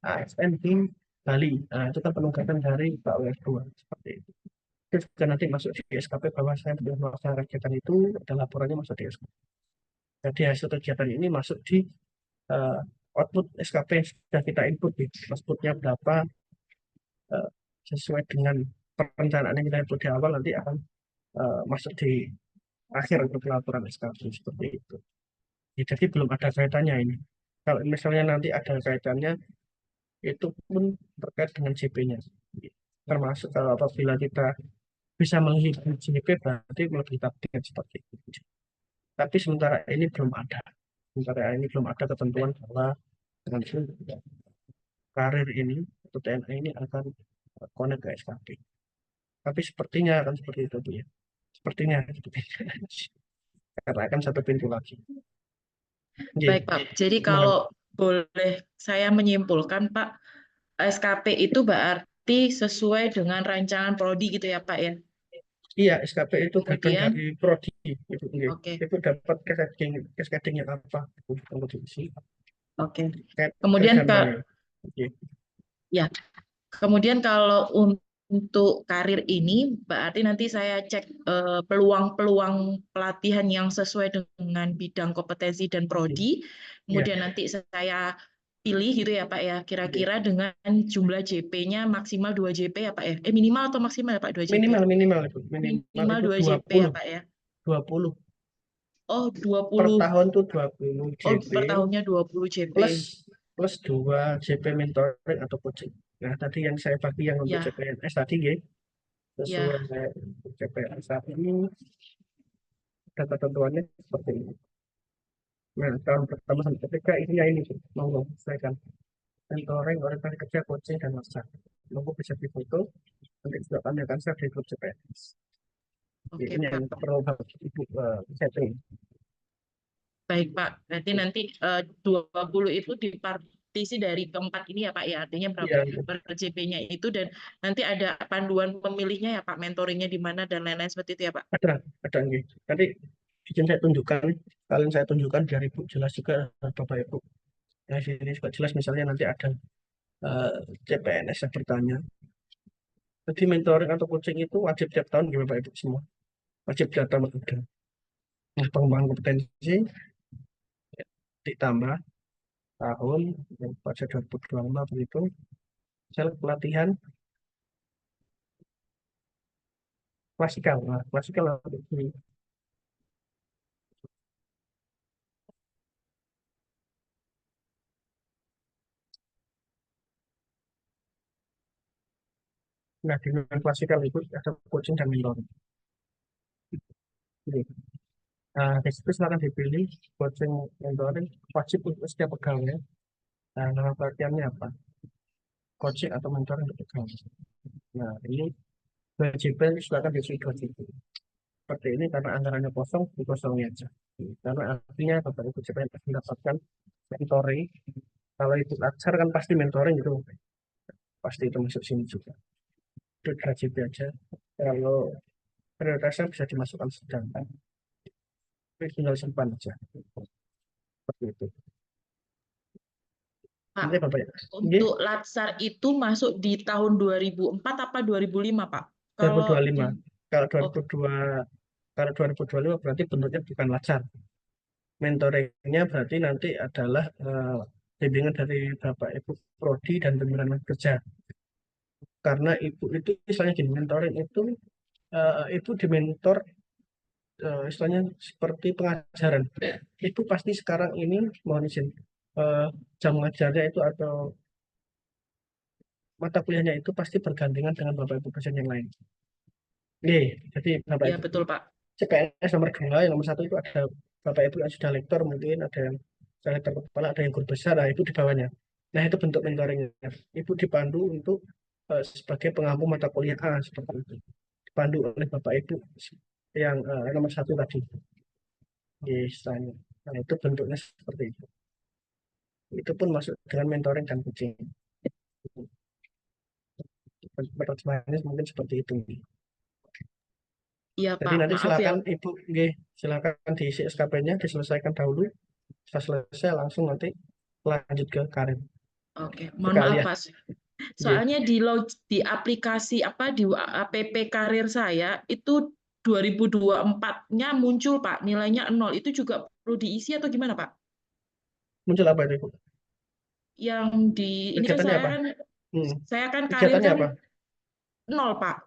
ASN di Bali. Nah, itu kan penugasan dari Pak WF2 seperti itu. Itu juga nanti masuk di SKP bahwa saya sudah melaksanakan kegiatan itu, ada laporannya masuk di SKP. Jadi hasil kegiatan ini masuk di output SKP yang sudah kita input, outputnya berapa, sesuai dengan perencanaan yang kita input di awal, nanti akan masuk di akhir untuk laporan SKP seperti itu. Jadi belum ada kaitannya ini. Kalau misalnya nanti ada kaitannya, itu pun terkait dengan JP-nya. Termasuk kalau apabila kita bisa menghitung JP, berarti lebih target seperti itu. Tapi sementara ini belum ada. Sementara ini belum ada ketentuan bahwa nanti karir ini atau TNI ini akan connect ke SKP. Tapi sepertinya akan seperti itu, Bu ya. Sepertinya karena akan satu pintu lagi. Baik Pak, jadi kalau boleh saya menyimpulkan Pak, SKP itu berarti sesuai dengan rancangan prodi gitu ya Pak ya? Iya, SKP itu bagian Kemudian, dari prodi itu, Oke. itu dapat cascading yang apa? Tunggu diisi. Oke. Kemudian Ya. Kemudian kalau untuk karir ini berarti nanti saya cek peluang-peluang pelatihan yang sesuai dengan bidang kompetensi dan prodi. Kemudian nanti saya pilih gitu ya Pak ya, kira-kira dengan jumlah JP-nya maksimal 2 JP ya Pak ya? Minimal atau maksimal ya Pak 2 JP? Minimal Minimal itu 2 JP ya Pak ya? 20. Oh, Per 20. tahun tuh 20 Oh, JP per tahunnya 20 JP. plus 2 JP mentoring atau coaching. Nah, tadi yang saya bagi yang untuk Ya, CPNS tadi ya, ya. sesuai untuk CPNS saat ini ada ketentuannya seperti ini. Nah, tahun pertama sampai ketiga isinya ini mau selesaikan mentoring, orientasi kerja, coaching dan masak. Nunggu bisa difoto, nanti juga kami akan share di grup CPNS. Oke, Ini Pak. yang perlu Ibu setting. Baik, Pak. Berarti nanti 20 itu dipartisi dari keempat ini ya, Pak, ya. Artinya berapa Iya, per JP-nya itu, dan nanti ada panduan pemilihnya ya, Pak, mentoringnya di mana dan lain-lain seperti itu ya, Pak. ada nih. Nanti izin saya tunjukkan, kalian saya tunjukkan biar Ibu jelas juga Bapak Ibu. Nah, sini juga jelas misalnya nanti ada CPNS yang bertanya. Jadi mentoring atau coaching itu wajib tiap tahun di Bapak Ibu semua. Wajib datang ada. Nah, pengembangan kompetensi ditambah tahun pada 2025 begitu. Sel pelatihan klasikal. Nah, klasikal ini. Nah, di klasikal itu ada coaching dan mentoring. Gitu. Nah, di situ silakan dipilih coaching mentoring wajib untuk setiap pegawai. Nah, nama pelatihannya apa? Coaching atau mentoring untuk pegawai. Nah, ini wajib silakan diisi wajib. Seperti ini karena anggarannya kosong, dikosongin aja. Karena artinya Bapak Ibu CPNS mendapatkan mentoring. Kalau itu aksar kan pasti mentoring itu pasti itu masuk sini juga. Itu wajib aja. Kalau prioritasnya bisa dimasukkan sedangkan, tapi tinggal simpan aja. Seperti itu. Pak, Ini Bapak ya. Ini untuk Latsar itu masuk di tahun 2004 apa 2005, Pak? Kalau 2025. di Kalau oh, 2025 berarti bentuknya bukan lacar. Mentoringnya berarti nanti adalah bimbingan dari Bapak Ibu Prodi dan bimbingan kerja. Karena Ibu itu misalnya di mentoring itu Ibu dimentor istilahnya seperti pengajaran. Ibu pasti sekarang ini mohon izin jam ngajarnya itu atau mata kuliahnya itu pasti bergandengan dengan Bapak Ibu dosen yang lain. Oke, jadi Bapak ya Ibu betul, Pak. CPNS nomor 2, yang nomor 1 itu ada Bapak Ibu yang sudah lektor, mungkin ada yang sudah lektor kepala, ada yang guru besar, nah Ibu di bawahnya. Nah itu bentuk mentoringnya. Ibu dipandu untuk sebagai pengampu mata kuliah A seperti itu. Dipandu oleh Bapak Ibu yang nomor 1 tadi. Di istilahnya. Nah itu bentuknya seperti itu. Itu pun masuk dengan mentoring dan coaching. Penerjemahannya mungkin seperti itu. Iya, Jadi Pak. nanti Maaf ya. silakan Ibu, nggih, silakan diisi SKP-nya, diselesaikan dahulu. Setelah selesai langsung nanti lanjut ke karir. Oke, mohon maaf, Sekalian. Pak. Nggih. Soalnya di aplikasi apa di app karir saya itu 2024-nya muncul, Pak, nilainya 0. Itu juga perlu diisi atau gimana, Pak? Muncul apa itu, Ibu? Yang di ini kan Kegiatannya apa? saya kan karir Kegiatannya kan apa? 0, Pak.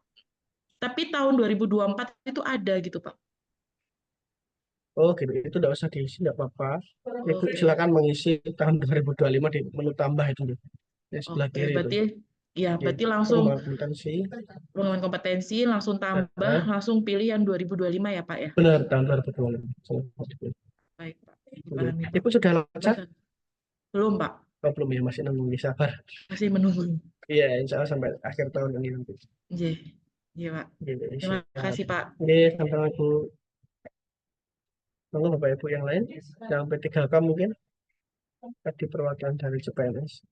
Tapi tahun 2024 itu ada gitu, Pak. Oh gitu, itu tidak usah diisi, tidak apa-apa. Ibu Oke. silakan mengisi tahun 2025 di menu tambah itu, di sebelah Oke, kiri itu. berarti ya Nggih. berarti langsung Pengembangan kompetensi. pengembangan kompetensi langsung tambah, Nah, langsung pilih yang 2025 ya, Pak ya. benar, tahun 2025. Baik, Pak. Nggih. Dipahami, Pak. Ibu sudah lancar? Belum, Pak. Oh, belum ya, masih nunggu, sabar. Masih menunggu. Iya, insya Allah sampai akhir tahun ini nanti. Iya, iya, Pak. Gitu, Terima siap. kasih, Pak. Oke, sama-sama Bu. Tunggu Bapak Ibu yang lain, sampai 3K mungkin, tadi perwakilan dari CPNS.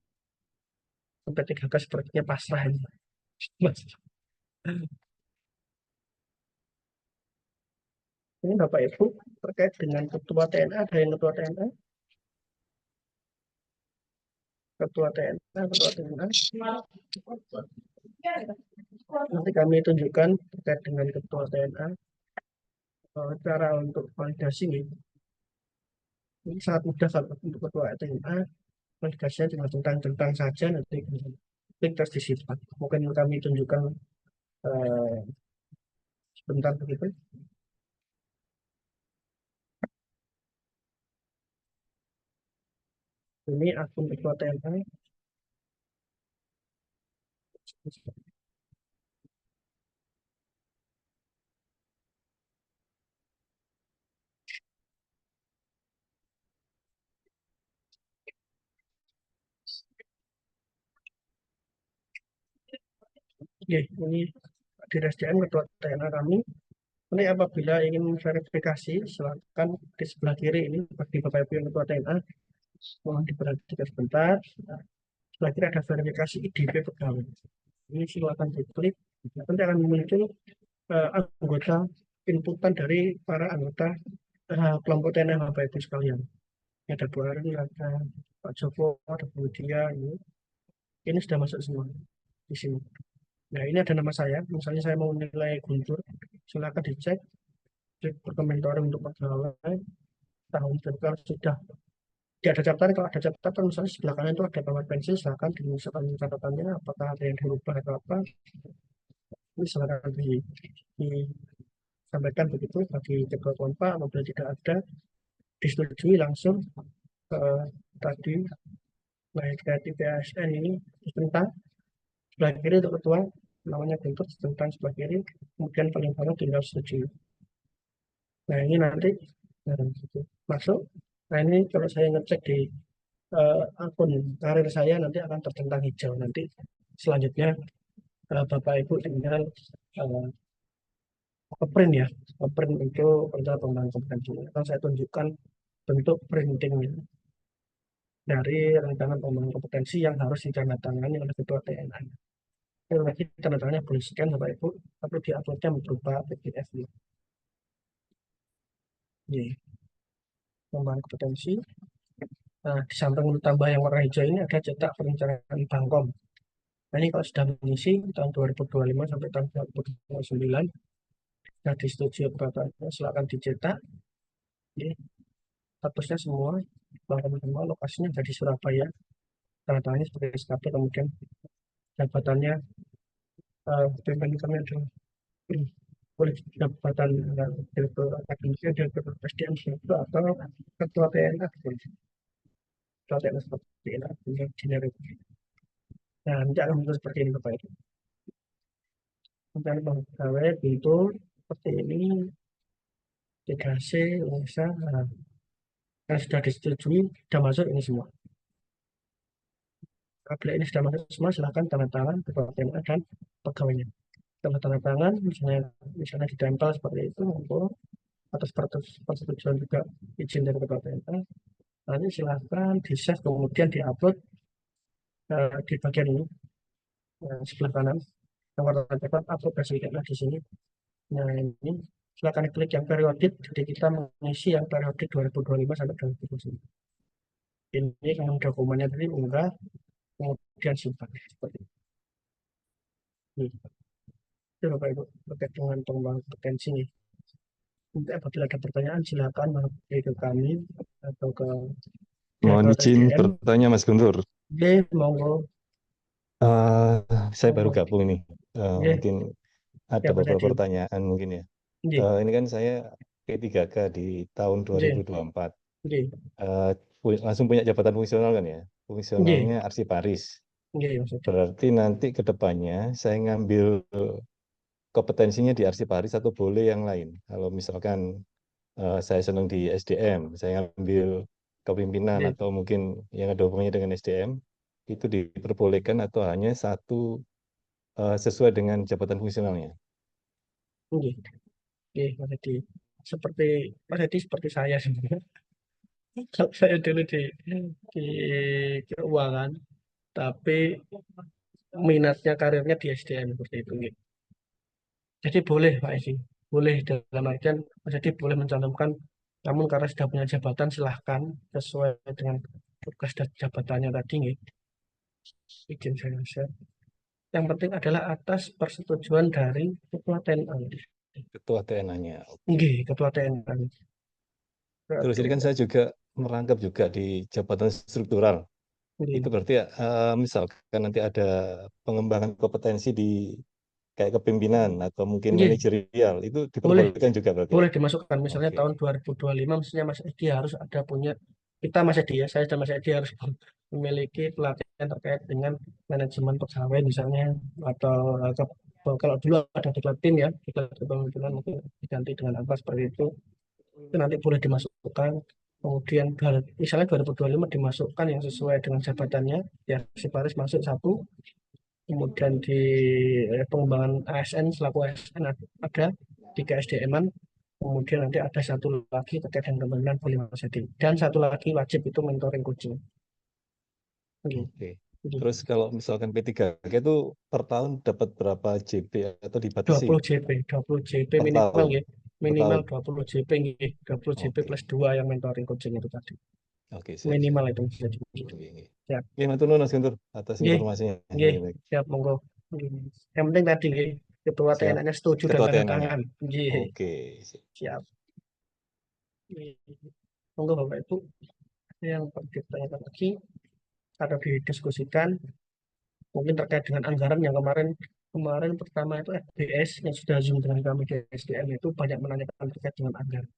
Sampai 3K sepertinya pasrah ini. Mas. Ini Bapak Ibu terkait dengan Ketua TNA, ada yang Ketua TNA? Ketua TNA, Ketua TNA. Nanti kami tunjukkan terkait dengan Ketua TNA cara untuk validasi ini. Ini sangat mudah kalau untuk Ketua TNA. Validasinya cuma tentang saja, nanti klik terus disimpan. Mungkin kami tunjukkan sebentar begitu. Ini akun ketua TNA. Oke, ini di SDM ketua TNA kami. Ini apabila ingin verifikasi, silakan di sebelah kiri ini bagi Bapak Ibu yang ketua TNA, mohon diperhatikan sebentar. Sebelah kiri ada verifikasi IDP pegawai. Ini silakan diklik, nanti akan muncul anggota inputan dari para anggota kelompok TNA Bapak Ibu sekalian. Ada Bu Ari, ada Pak Joko, ada Bu Dia, ini sudah masuk semua di sini. Nah, ini ada nama saya. Misalnya saya mau nilai Guntur, silakan dicek, klik berkomentar untuk pegawai, tahun kalau sudah tidak ada catatan, kalau ada catatan misalnya sebelah kanan itu ada gambar pensil, silakan dimasukkan catatannya, apakah ada yang dirubah atau apa, ini silakan disampaikan begitu bagi ketua kompa. Apabila tidak ada, disetujui langsung ke tadi baik dari PSN ini tentang sebelah kiri untuk ketua namanya Guntur tentang sebelah kiri, kemudian paling bawah tinggal setuju. Nah ini nanti masuk. Nah ini kalau saya ngecek di akun karir saya nanti akan tercentang hijau. Nanti selanjutnya Bapak Ibu tinggal print ya, print itu rencana pengembangan kompetensi. Akan saya tunjukkan bentuk printingnya dari rencana pengembangan kompetensi yang harus ditandatangani oleh ketua TNA. Lagi tanda tangannya boleh scan Bapak Ibu, tapi diuploadnya berupa PDF. Ini pengembangan kompetensi. Nah, di samping tambah yang warna hijau ini ada cetak perencanaan Bangkom. Nah, ini kalau sudah mengisi tahun 2025 sampai tahun 2029, sudah disetujui operatornya, silakan dicetak. Ini statusnya semua, Bangkom semua, lokasinya ada di Surabaya. Tanda tangannya sebagai SKP, kemudian jabatannya pimpinan kami adalah oleh jabatan direktur akademisi, direktur SDM atau ketua TNA. Ketua TNA seperti ini, generik. Nah, nanti akan muncul seperti ini Bapak Ibu. Rencana pegawai bentuk seperti ini, 3C, bisa, yang sudah disetujui, sudah masuk ini semua. Apabila ini sudah masuk semua, silakan tanda tangan ketua TNA dan pegawainya. Kalau tanda tangan, misalnya ditempel seperti itu, atas persetujuan juga izin dari ketua TNA, nanti silakan di-save kemudian di-upload di bagian ini sebelah kanan. Yang warna coklat upload hasilnya di sini. Nah ini silakan klik yang periodik. Jadi kita mengisi yang periodik 2025 sampai 2029. Ini yang dokumennya tadi unggah, kemudian simpan seperti ini. Itu Bapak Ibu terkait dengan pengembangan kompetensi ini. Nanti apabila ada pertanyaan silakan menghubungi ke kami atau ke Mohon Direktorat izin SDM. bertanya Mas Guntur. Oke, monggo. Saya baru gabung ini. Oke. Mungkin ada Ya, Pak beberapa Teddy. pertanyaan mungkin ya. Oke. Ini kan saya P3K di tahun 2024. Oke. Langsung punya jabatan fungsional kan ya. Fungsionalnya arsiparis. Oke, maksudnya. Berarti nanti ke depannya saya ngambil kompetensinya di arsiparis atau boleh yang lain. Kalau misalkan saya senang di SDM, saya ngambil kepemimpinan Oke. atau mungkin yang ada hubungannya dengan SDM, itu diperbolehkan atau hanya satu sesuai dengan jabatan fungsionalnya? Oke. Oke, Mas Edi. Mas Edi seperti saya sebenarnya. Kalau saya dulu di keuangan, tapi minatnya karirnya di SDM seperti itu. Gitu. Jadi boleh Pak Edi, boleh dalam artian Mas Edi boleh mencantumkan, namun karena sudah punya jabatan silahkan sesuai dengan tugas dan jabatannya tadi. Gitu. Izin saya share. Yang penting adalah atas persetujuan dari ketua TNA. Ketua TNA-nya. Oke, ketua TNA. Terus ini kan saya juga merangkap juga di jabatan struktural. Oke. Itu berarti misalkan nanti ada pengembangan kompetensi di kayak kepemimpinan atau mungkin Oke. manajerial, itu diperbolehkan juga berarti? Boleh dimasukkan. Misalnya Oke. tahun 2025, misalnya Mas Edi harus ada punya saya dan Mas Edi harus memiliki pelatihan terkait dengan manajemen pegawai misalnya, atau kalau dulu ada diklat tim ya, diklat kepemimpinan mungkin diganti dengan apa seperti itu nanti boleh dimasukkan. Kemudian misalnya 2025 dimasukkan yang sesuai dengan jabatannya, ya Siparis masuk satu, kemudian di pengembangan ASN selaku ASN ada 3 SDM-an, kemudian nanti ada satu lagi terkait dengan kepemimpinan boleh Mas Edi, dan satu lagi wajib itu mentoring coaching. Oke. Terus kalau misalkan P3K itu per tahun dapat berapa JP atau dibatasi 20 JP per minimal tahun? ya. Per Minimal tahun. 20 JP nggih, 20 JP Oke. plus 2 yang mentoring coaching itu tadi. Oke, siap. Minimal itu jadi. Oke. Siap. Oke, matur nuwun Mas Guntur atas Nggih, informasinya. nggih, Baik. siap monggo. Yang penting tadi nggih, ketua Siap. TNN setuju dan Ketua tanda TNN. tangan. Nggih, Oke. siap. Nggih. Monggo Bapak Ibu, yang perlu ditanyakan lagi atau didiskusikan mungkin terkait dengan anggaran yang kemarin pertama itu FBS yang sudah Zoom dengan kami di SDM itu banyak menanyakan terkait dengan anggaran.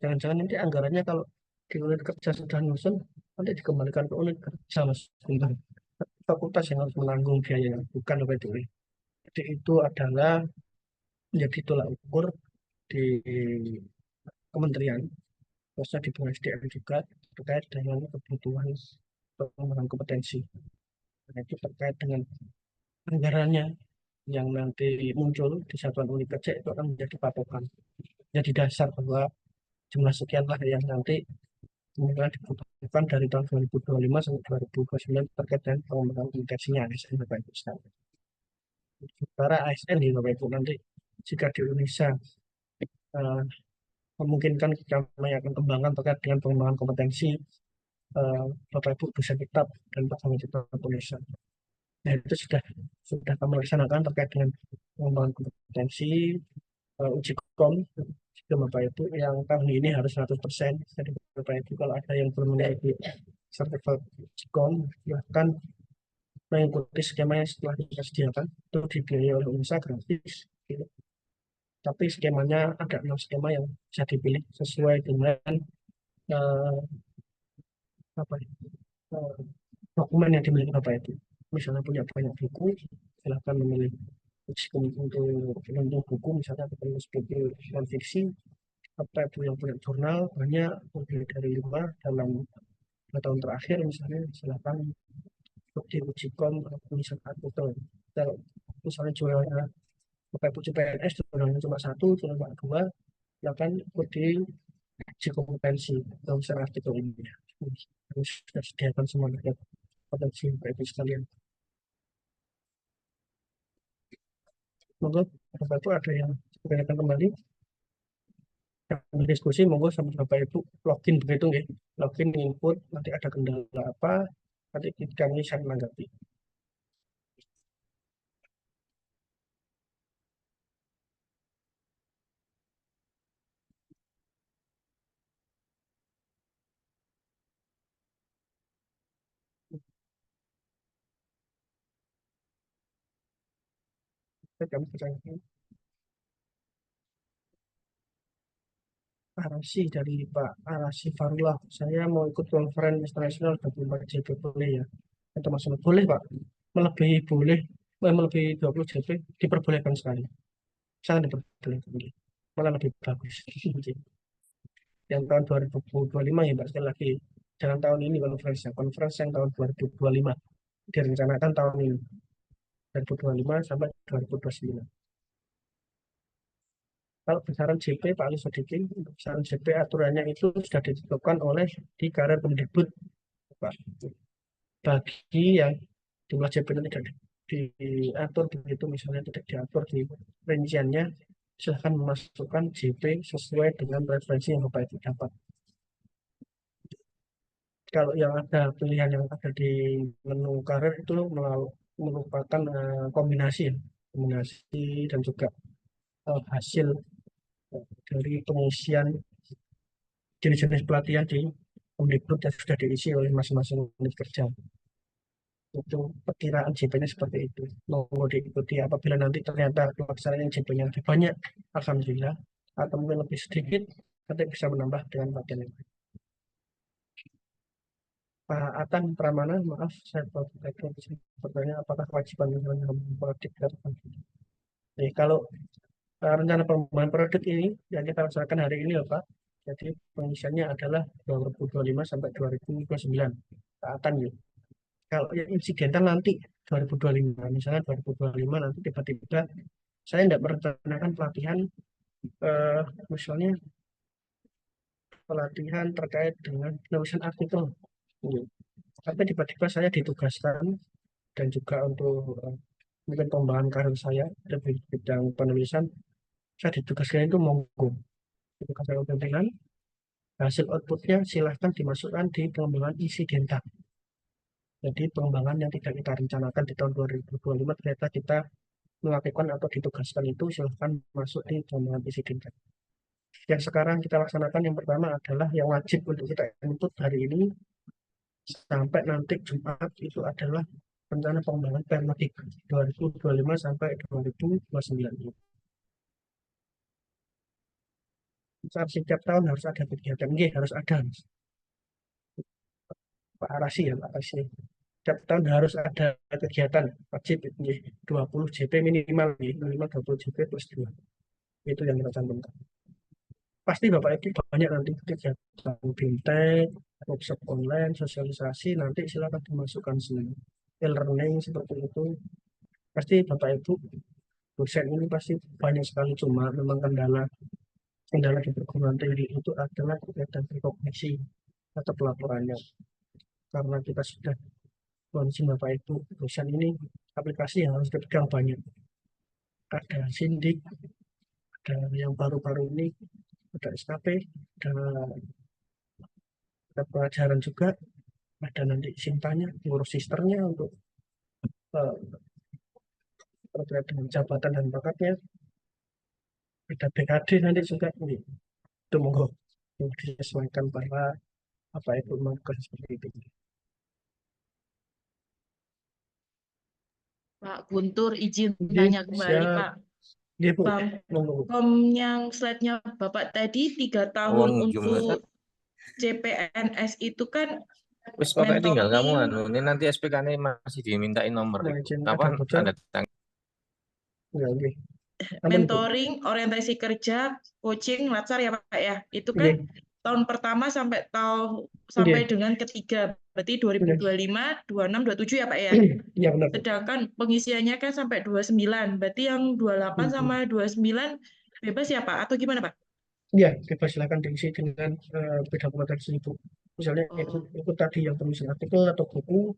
Jangan-jangan nanti anggarannya kalau di unit kerja sudah nyusun, nanti dikembalikan ke unit kerja Mas. Bentar. Fakultas yang harus menanggung biayanya, bukan BPDW. Jadi itu adalah menjadi tolak ukur di kementerian, khususnya di Biro SDM juga terkait dengan kebutuhan pengembangan kompetensi. Nah, itu terkait dengan anggarannya yang nanti muncul di satuan unit kerja itu akan menjadi patokan, jadi dasar bahwa jumlah sekianlah yang nanti kemudian dibutuhkan dari tahun 2025 sampai 2029 terkait dengan pengembangan kompetensinya ASN Bapak Ibu sekalian. Sementara ASN di Bapak Ibu nanti jika di Indonesia memungkinkan kami akan kembangkan terkait dengan pengembangan kompetensi, Bapak Ibu bisa tetap dan bersama kita Indonesia. Nah itu sudah kami laksanakan terkait dengan pengembangan kompetensi, uji kom Bapak Ibu yang tahun ini harus 100%. Jadi Bapak Ibu kalau ada yang belum memiliki sertifikat uji kom, silahkan mengikuti skema yang setelah kita sediakan, itu dibiayai oleh UNSA gratis. Tapi skemanya ada 6 skema yang bisa dipilih sesuai dengan dokumen yang dimiliki Bapak Ibu. Misalnya punya banyak buku, silahkan memilih untuk buku, misalnya penulis buku non fiksi. Bapak Ibu yang punya jurnal banyak, lebih dari 5 dalam 2 tahun terakhir, misalnya silahkan di uji kom misalkan itu. Kalau misalnya jurnalnya Bapak Ibu CPNS, jurnalnya cuma 1, cuma 2, silahkan ikut di uji kompetensi atau misalnya artikel ini. Harus sudah sediakan semua potensi Bapak Ibu sekalian. Monggo Bapak Ibu ada yang ditanyakan kembali, diskusi monggo sama Bapak Ibu login begitu ya, login input, nanti ada kendala apa nanti kami bisa menanggapi. Kami percayakan Arasi dari Pak Arasi Farullah, saya mau ikut konferensi internasional 24 JP boleh ya? Itu maksudnya boleh Pak, melebihi boleh, melebihi 20 JP diperbolehkan sekali, sangat diperbolehkan, malah lebih bagus. Yang tahun 2025 ya Pak, sekali lagi jangan tahun ini konferensi yang tahun 2025 direncanakan tahun ini 2025 sampai 2029. Kalau besaran JP Pak Ali Sodikin, besaran JP aturannya itu sudah ditetapkan oleh di Karir Kemdikbud Pak. Bagi yang jumlah JP itu tidak diatur begitu, misalnya tidak diatur di rinciannya, silahkan memasukkan JP sesuai dengan referensi yang Bapak Ibu dapat. Kalau yang ada pilihan yang ada di menu karir itu merupakan kombinasi dan juga hasil dari pengisian jenis-jenis pelatihan di Kemdikbud yang sudah diisi oleh masing-masing unit kerja. Itu perkiraan JP-nya seperti itu. Mau diikuti apabila nanti ternyata pelaksanaan JP-nya lebih banyak, alhamdulillah, atau mungkin lebih sedikit, nanti bisa menambah dengan pelatihan yang lain. Pak Atan Pramana, maaf saya bertanya apakah kewajiban misalnya produk atau jadi kalau rencana pengembangan produk ini yang kita laksanakan hari ini ya Pak, jadi pengisiannya adalah 2025 sampai 2029 Pak Atan ya. Kalau yang insidental nanti 2025, misalnya 2025 nanti tiba-tiba saya tidak merencanakan pelatihan, misalnya pelatihan terkait dengan penulisan artikel. Tapi tiba-tiba saya ditugaskan dan juga untuk mungkin pengembangan karir saya di bidang penulisan, saya ditugaskan itu monggo. Ditugaskan pimpinan, hasil outputnya silahkan dimasukkan di pengembangan insidental. Jadi pengembangan yang tidak kita rencanakan di tahun 2025 ternyata kita melakukan atau ditugaskan itu silahkan masuk di pengembangan insidental. Yang sekarang kita laksanakan yang pertama adalah yang wajib untuk kita input hari ini sampai nanti Jumat itu adalah rencana pengembangan periodik 2025 sampai 2029. Setiap tahun harus ada kegiatan, harus ada. Pak Arasi ya, Pak Arasi. Setiap tahun harus ada kegiatan wajib 20 JP minimal 20 JP plus 2. Itu yang kita cantumkan. Pasti Bapak Ibu banyak nanti kegiatan fintech, workshop online, sosialisasi, nanti silakan dimasukkan semua. E-learning seperti itu. Pasti Bapak Ibu dosen ini pasti banyak sekali, cuma memang kendala di perguruan tinggi itu adalah kegiatan rekognisi atau pelaporannya. Karena kita sudah kondisi Bapak Ibu dosen ini aplikasi yang harus dipegang banyak. Ada Sindik, ada yang baru-baru ini, ada SKP, ada pelajaran juga, ada nanti sintanya, ngurus sisternya untuk terkait dengan jabatan dan bakatnya. Ada BKD nanti juga ini. Itu monggo disesuaikan para apa itu monggo seperti itu. Pak Guntur izin Oke, tanya kembali siap. Pak. Iya, Bu. Bang, Monggo, Bu. yang slide-nya Bapak tadi 3 tahun untuk CPNS itu kan Wis pokoknya tinggal kamu mentoring, ini nanti SPK-nya masih dimintain nomor Nah, itu. izin ada Kapan bocor. tanda tangan? Ya, oke. Aman, Bu. mentoring, orientasi kerja, coaching, latsar ya Pak ya. Itu kan Iya. tahun pertama sampai dengan ketiga. Berarti 2025, 26, 27 ya Pak ya. Iya, benar, Bu. Sedangkan pengisiannya kan sampai 29. Berarti yang 28 sama 29 bebas ya Pak? Atau gimana Pak? Iya, bebas silakan diisi dengan bidang kompetensi Ibu. Misalnya ikut tadi yang penulisan artikel atau buku,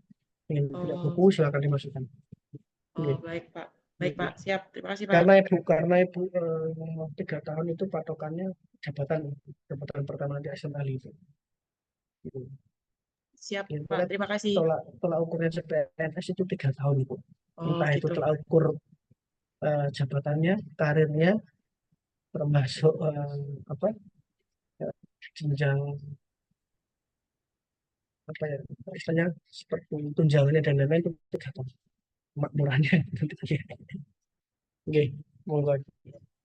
ingin punya buku silakan dimasukkan. Oke. Baik Pak. Baik Pak, siap. Terima kasih Pak. Karena Ibu 3 tahun itu patokannya jabatan pertama di SMA itu. Gitu. Siap Gitu. Pak, terima kasih. Tolak ukurnya CPNS itu 3 tahun Ibu. Entah itu Gitu. tolak ukur jabatannya, karirnya, termasuk jenjang apa ya istilahnya seperti tunjangannya dan lain-lain itu 3 tahun. Makmurannya itu 3 tahun. Oke, monggo.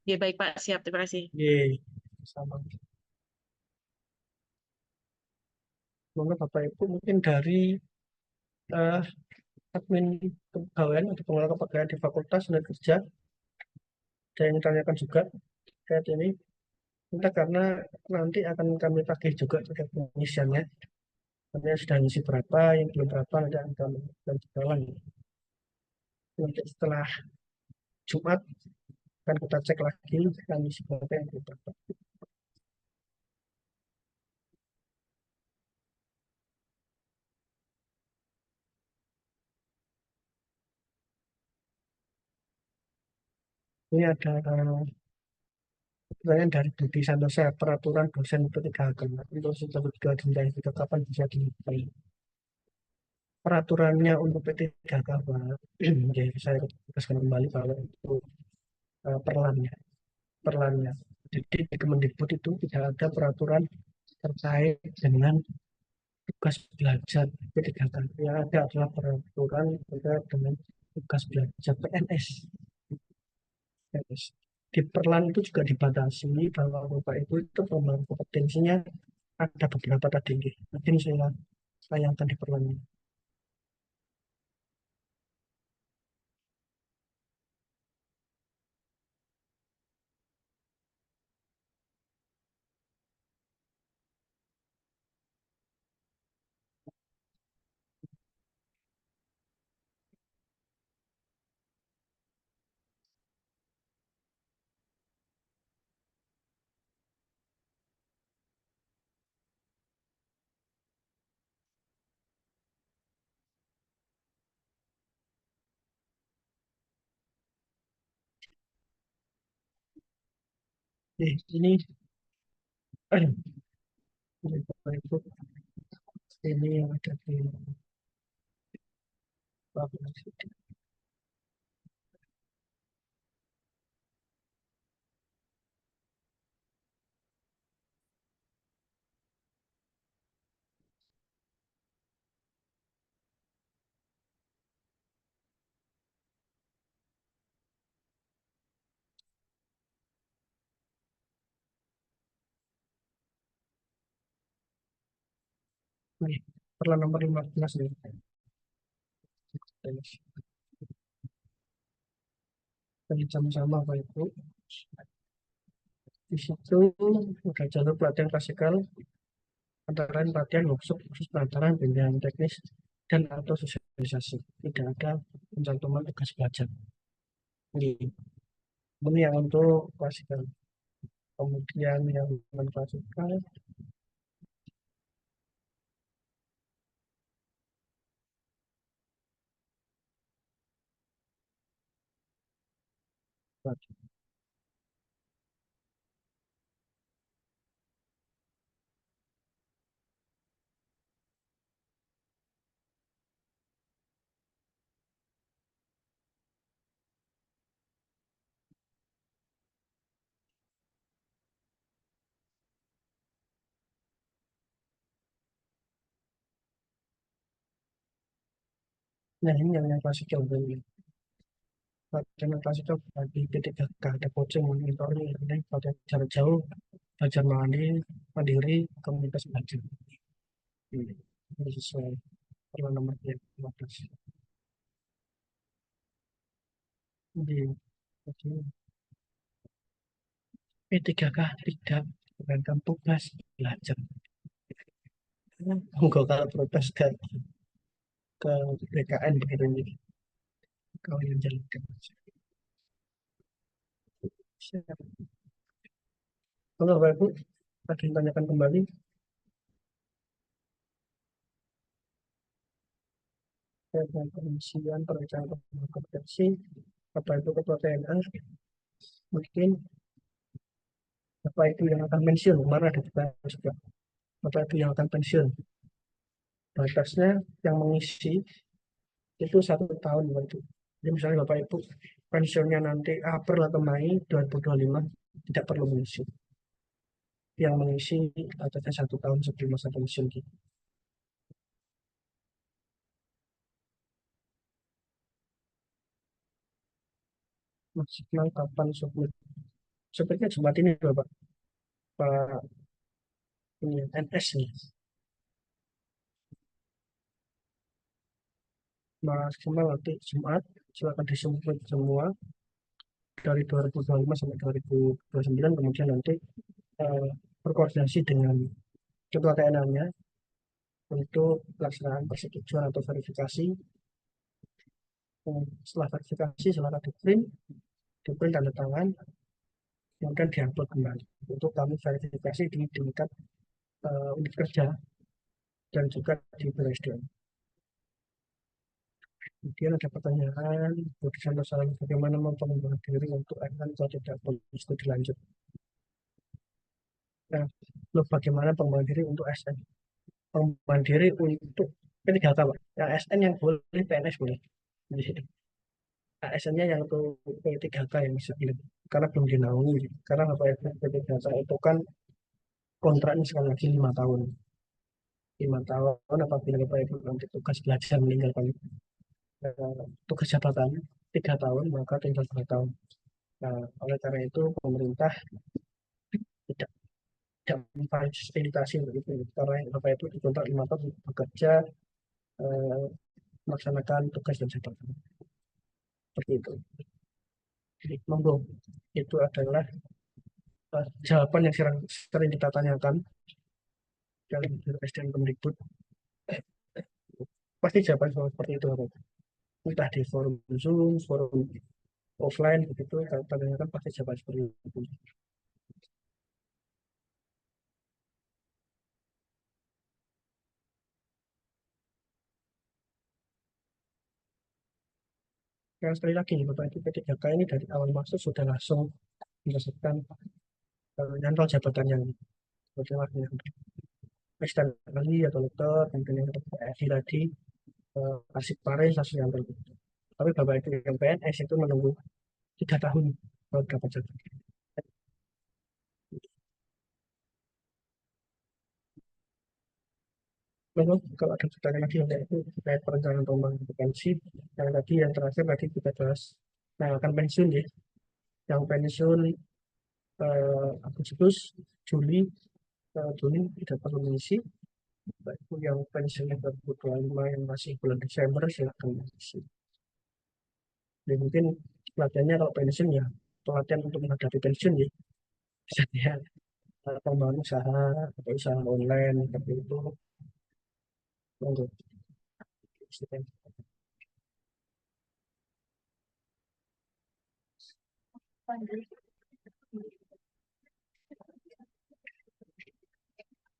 Ya, baik Pak, siap. Terima kasih. Oke, sama. Monggo Bapak Ibu mungkin dari admin kepegawaian atau pengelola kepegawaian di fakultas dan kerja ada yang ditanyakan juga kayak ini. Kita karena nanti akan kami tagih juga terkait pengisiannya. Nanti sudah ngisi berapa, yang belum berapa nanti akan kami jalan. Nanti setelah Jumat akan kita cek lagi yang ngisi berapa yang belum berapa. Ini ada pertanyaan dari Budi Santosa, peraturan dosen P3K untuk sistem kedua jenjang itu kapan bisa dimulai? Peraturannya untuk P3K Pak, jadi saya tegaskan kembali bahwa itu perlannya. Jadi di Kemendikbud itu tidak ada peraturan terkait dengan tugas belajar P3K. Yang ada adalah peraturan terkait dengan tugas belajar PNS. Di perlan itu juga dibatasi bahwa Bapak Ibu itu pengembangan kompetensinya ada beberapa tadi. Mungkin saya Sayangkan diperlukan. Ini aduh, ini Bapak Ibu, ini yang ada di Bapak Ibu. Nih, perla nomor 15 nih. Kita sama-sama Bapak Ibu. Di situ ada jalur pelatihan klasikal, antara lain pelatihan workshop khusus pelatihan pembimbingan teknis dan atau sosialisasi. Tidak ada pencantuman tugas belajar. Ini yang untuk klasikal. Kemudian yang non klasikal nah ini yang klasikal ini. Pelatihan yang klasikal bagi P3K ada coaching monitoring ini pelatihan jarak jauh, belajar mandiri, komunitas belajar. Ini sesuai perlu nomor 15. Di P3K tidak bukan tugas belajar. Enggak kalau protes ke BKN begitu ini. Kau yang jalankan. Siap. Kalau Bapak Ibu ada yang tanyakan kembali, tentang pengisian perencanaan kompetensi Bapak Ibu Ketua TNA, mungkin Bapak Ibu yang akan pensiun, kemarin ada juga Bapak Ibu yang akan pensiun, batasnya yang mengisi itu 1 tahun Bapak Ibu. Jadi misalnya Bapak Ibu pensiunnya nanti April atau Mei 2025 tidak perlu mengisi. Yang mengisi batasnya 1 tahun sebelum masa pensiun kita. Maksimal kapan submit? Sepertinya Jumat ini Bapak, Pak ini NS nih. Maksimal nanti Jumat, silakan disubmit semua dari 2025 sampai 2029, kemudian nanti berkoordinasi dengan ketua TNA-nya untuk pelaksanaan persetujuan atau verifikasi. Setelah verifikasi, silakan di print tanda tangan, kemudian diupload kembali untuk kami verifikasi di tingkat unit kerja dan juga di BSDM. Kemudian ada pertanyaan, Budi Santosa, bagaimana mempengaruhi diri untuk akan atau tidak itu dilanjut. Nah, bagaimana pengembangan diri untuk SN? Pengembangan diri untuk P3K, Pak. Yang SN yang boleh, PNS boleh. Jadi, ASN-nya yang untuk P3K yang bisa pilih. Karena belum dinaungi. Karena Bapak Ibu P3K itu kan kontraknya sekali lagi 5 tahun. 5 tahun apabila Bapak Ibu nanti tugas belajar meninggalkan tugas jabatan 3 tahun, maka tinggal 2 tahun. Nah, oleh karena itu pemerintah tidak tidak memfasilitasi untuk itu, karena Bapak Ibu dikontrak 5 tahun untuk bekerja, melaksanakan tugas dan jabatan seperti itu. Jadi, monggo, itu adalah jawaban yang sering kita tanyakan dalam SDM Kemdikbud. Pasti jawaban seperti itu, entah di forum Zoom, forum offline begitu, kalau tanyakan pasti jawaban seperti itu. Yang sekali lagi, Bapak Ibu, P3K ini dari awal masuk sudah langsung menyelesaikan nyantol jabatan yang asisten ahli atau dokter, kemudian yang tadi Asik Paris langsung nyantol. Tapi Bapak Ibu yang PNS itu menunggu 3 tahun baru dapat jabatan. Memang kalau ada pertanyaan lagi itu terkait perencanaan pembangunan kompetensi, yang terakhir tadi kita bahas yang akan pensiun ya, yang pensiun Agustus, Juli tidak perlu mengisi. Baik itu yang pensiunnya 2025 yang masih bulan Desember silakan mengisi. Dan mungkin pelatihannya kalau pensiun ya pelatihan untuk menghadapi pensiun ya, misalnya pengembangan usaha atau usaha online seperti itu. Monggo.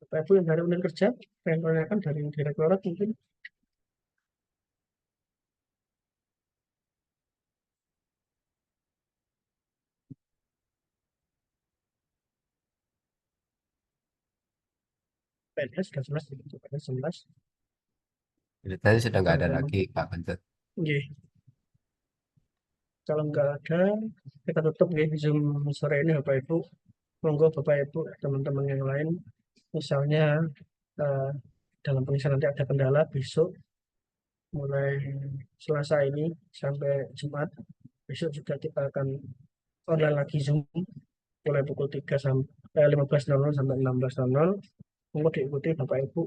Bapak Ibu yang dari unit kerja, yang tanyakan dari direktorat mungkin. PNS sudah jelas, PNS jelas. Tadi sudah nggak ada lagi Pak Kentut. Nggih. Kalau nggak ada, kita tutup ya Zoom sore ini Bapak Ibu. Monggo Bapak Ibu, teman-teman yang lain, misalnya dalam pengisian nanti ada kendala besok, mulai Selasa ini sampai Jumat, besok juga kita akan online lagi Zoom, mulai pukul 15.00 sampai 16.00. Monggo diikuti Bapak Ibu,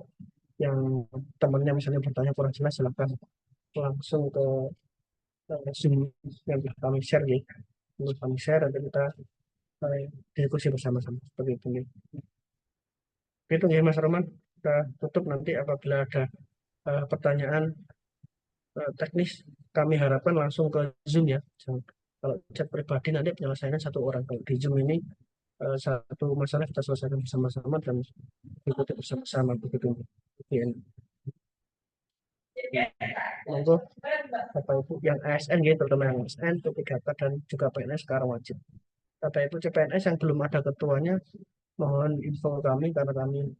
yang temannya misalnya bertanya kurang jelas, silakan langsung ke Zoom yang kami share ya. Kami share dan kita diskusi bersama-sama seperti itu nih. Itu ya Mas Roman, kita tutup nanti apabila ada pertanyaan teknis kami harapkan langsung ke Zoom ya. Kalau chat pribadi nanti penyelesaiannya 1 orang. Kalau di Zoom ini satu masalah kita selesaikan bersama-sama dan ikuti bersama-sama begitu. Monggo Bapak Ibu yang ASN ya, terutama yang ASN, P3K dan juga PNS sekarang wajib. Bapak Ibu CPNS yang belum ada ketuanya, mohon info kami karena kami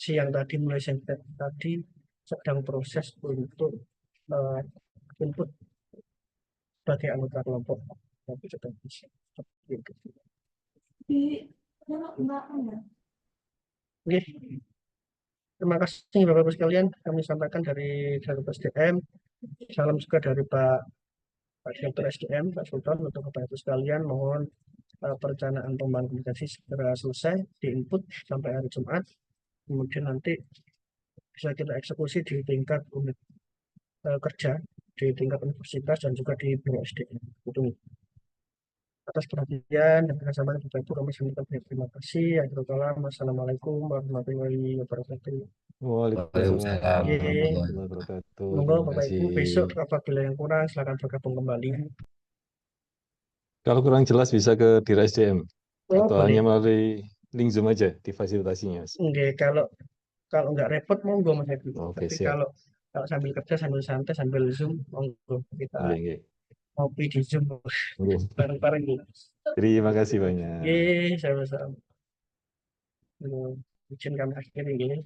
siang tadi mulai tadi sedang proses untuk input sebagai anggota kelompok. Oke. Terima kasih Bapak Ibu sekalian, kami sampaikan dari SDM. Salam juga dari Pak Direktur SDM, Pak Sultan, untuk Bapak Ibu sekalian. Mohon perencanaan pembangunan komunikasi segera selesai, diinput sampai hari Jumat. Kemudian nanti bisa kita eksekusi di tingkat unit kerja, di tingkat universitas dan juga di Biro SDM. Itu atas perhatian dan kerjasama Bapak Ibu kami sampaikan terima kasih. Assalamualaikum warahmatullahi wabarakatuh. Waalaikumsalam warahmatullahi wabarakatuh. Monggo Terima Bapak Ibu kasih. besok apabila yang kurang silakan bergabung kembali. Kalau kurang jelas bisa ke Dir SDM Oh, atau boleh. hanya melalui link Zoom aja di fasilitasinya. Oke, kalau nggak repot monggo Mas Edi. Oke, Tapi siap. kalau sambil kerja sambil santai sambil Zoom monggo kita Oke. ngopi di Zoom Oke. bareng-bareng gitu. Terima kasih banyak. Oke, sama-sama. Izin kami akhiri ini.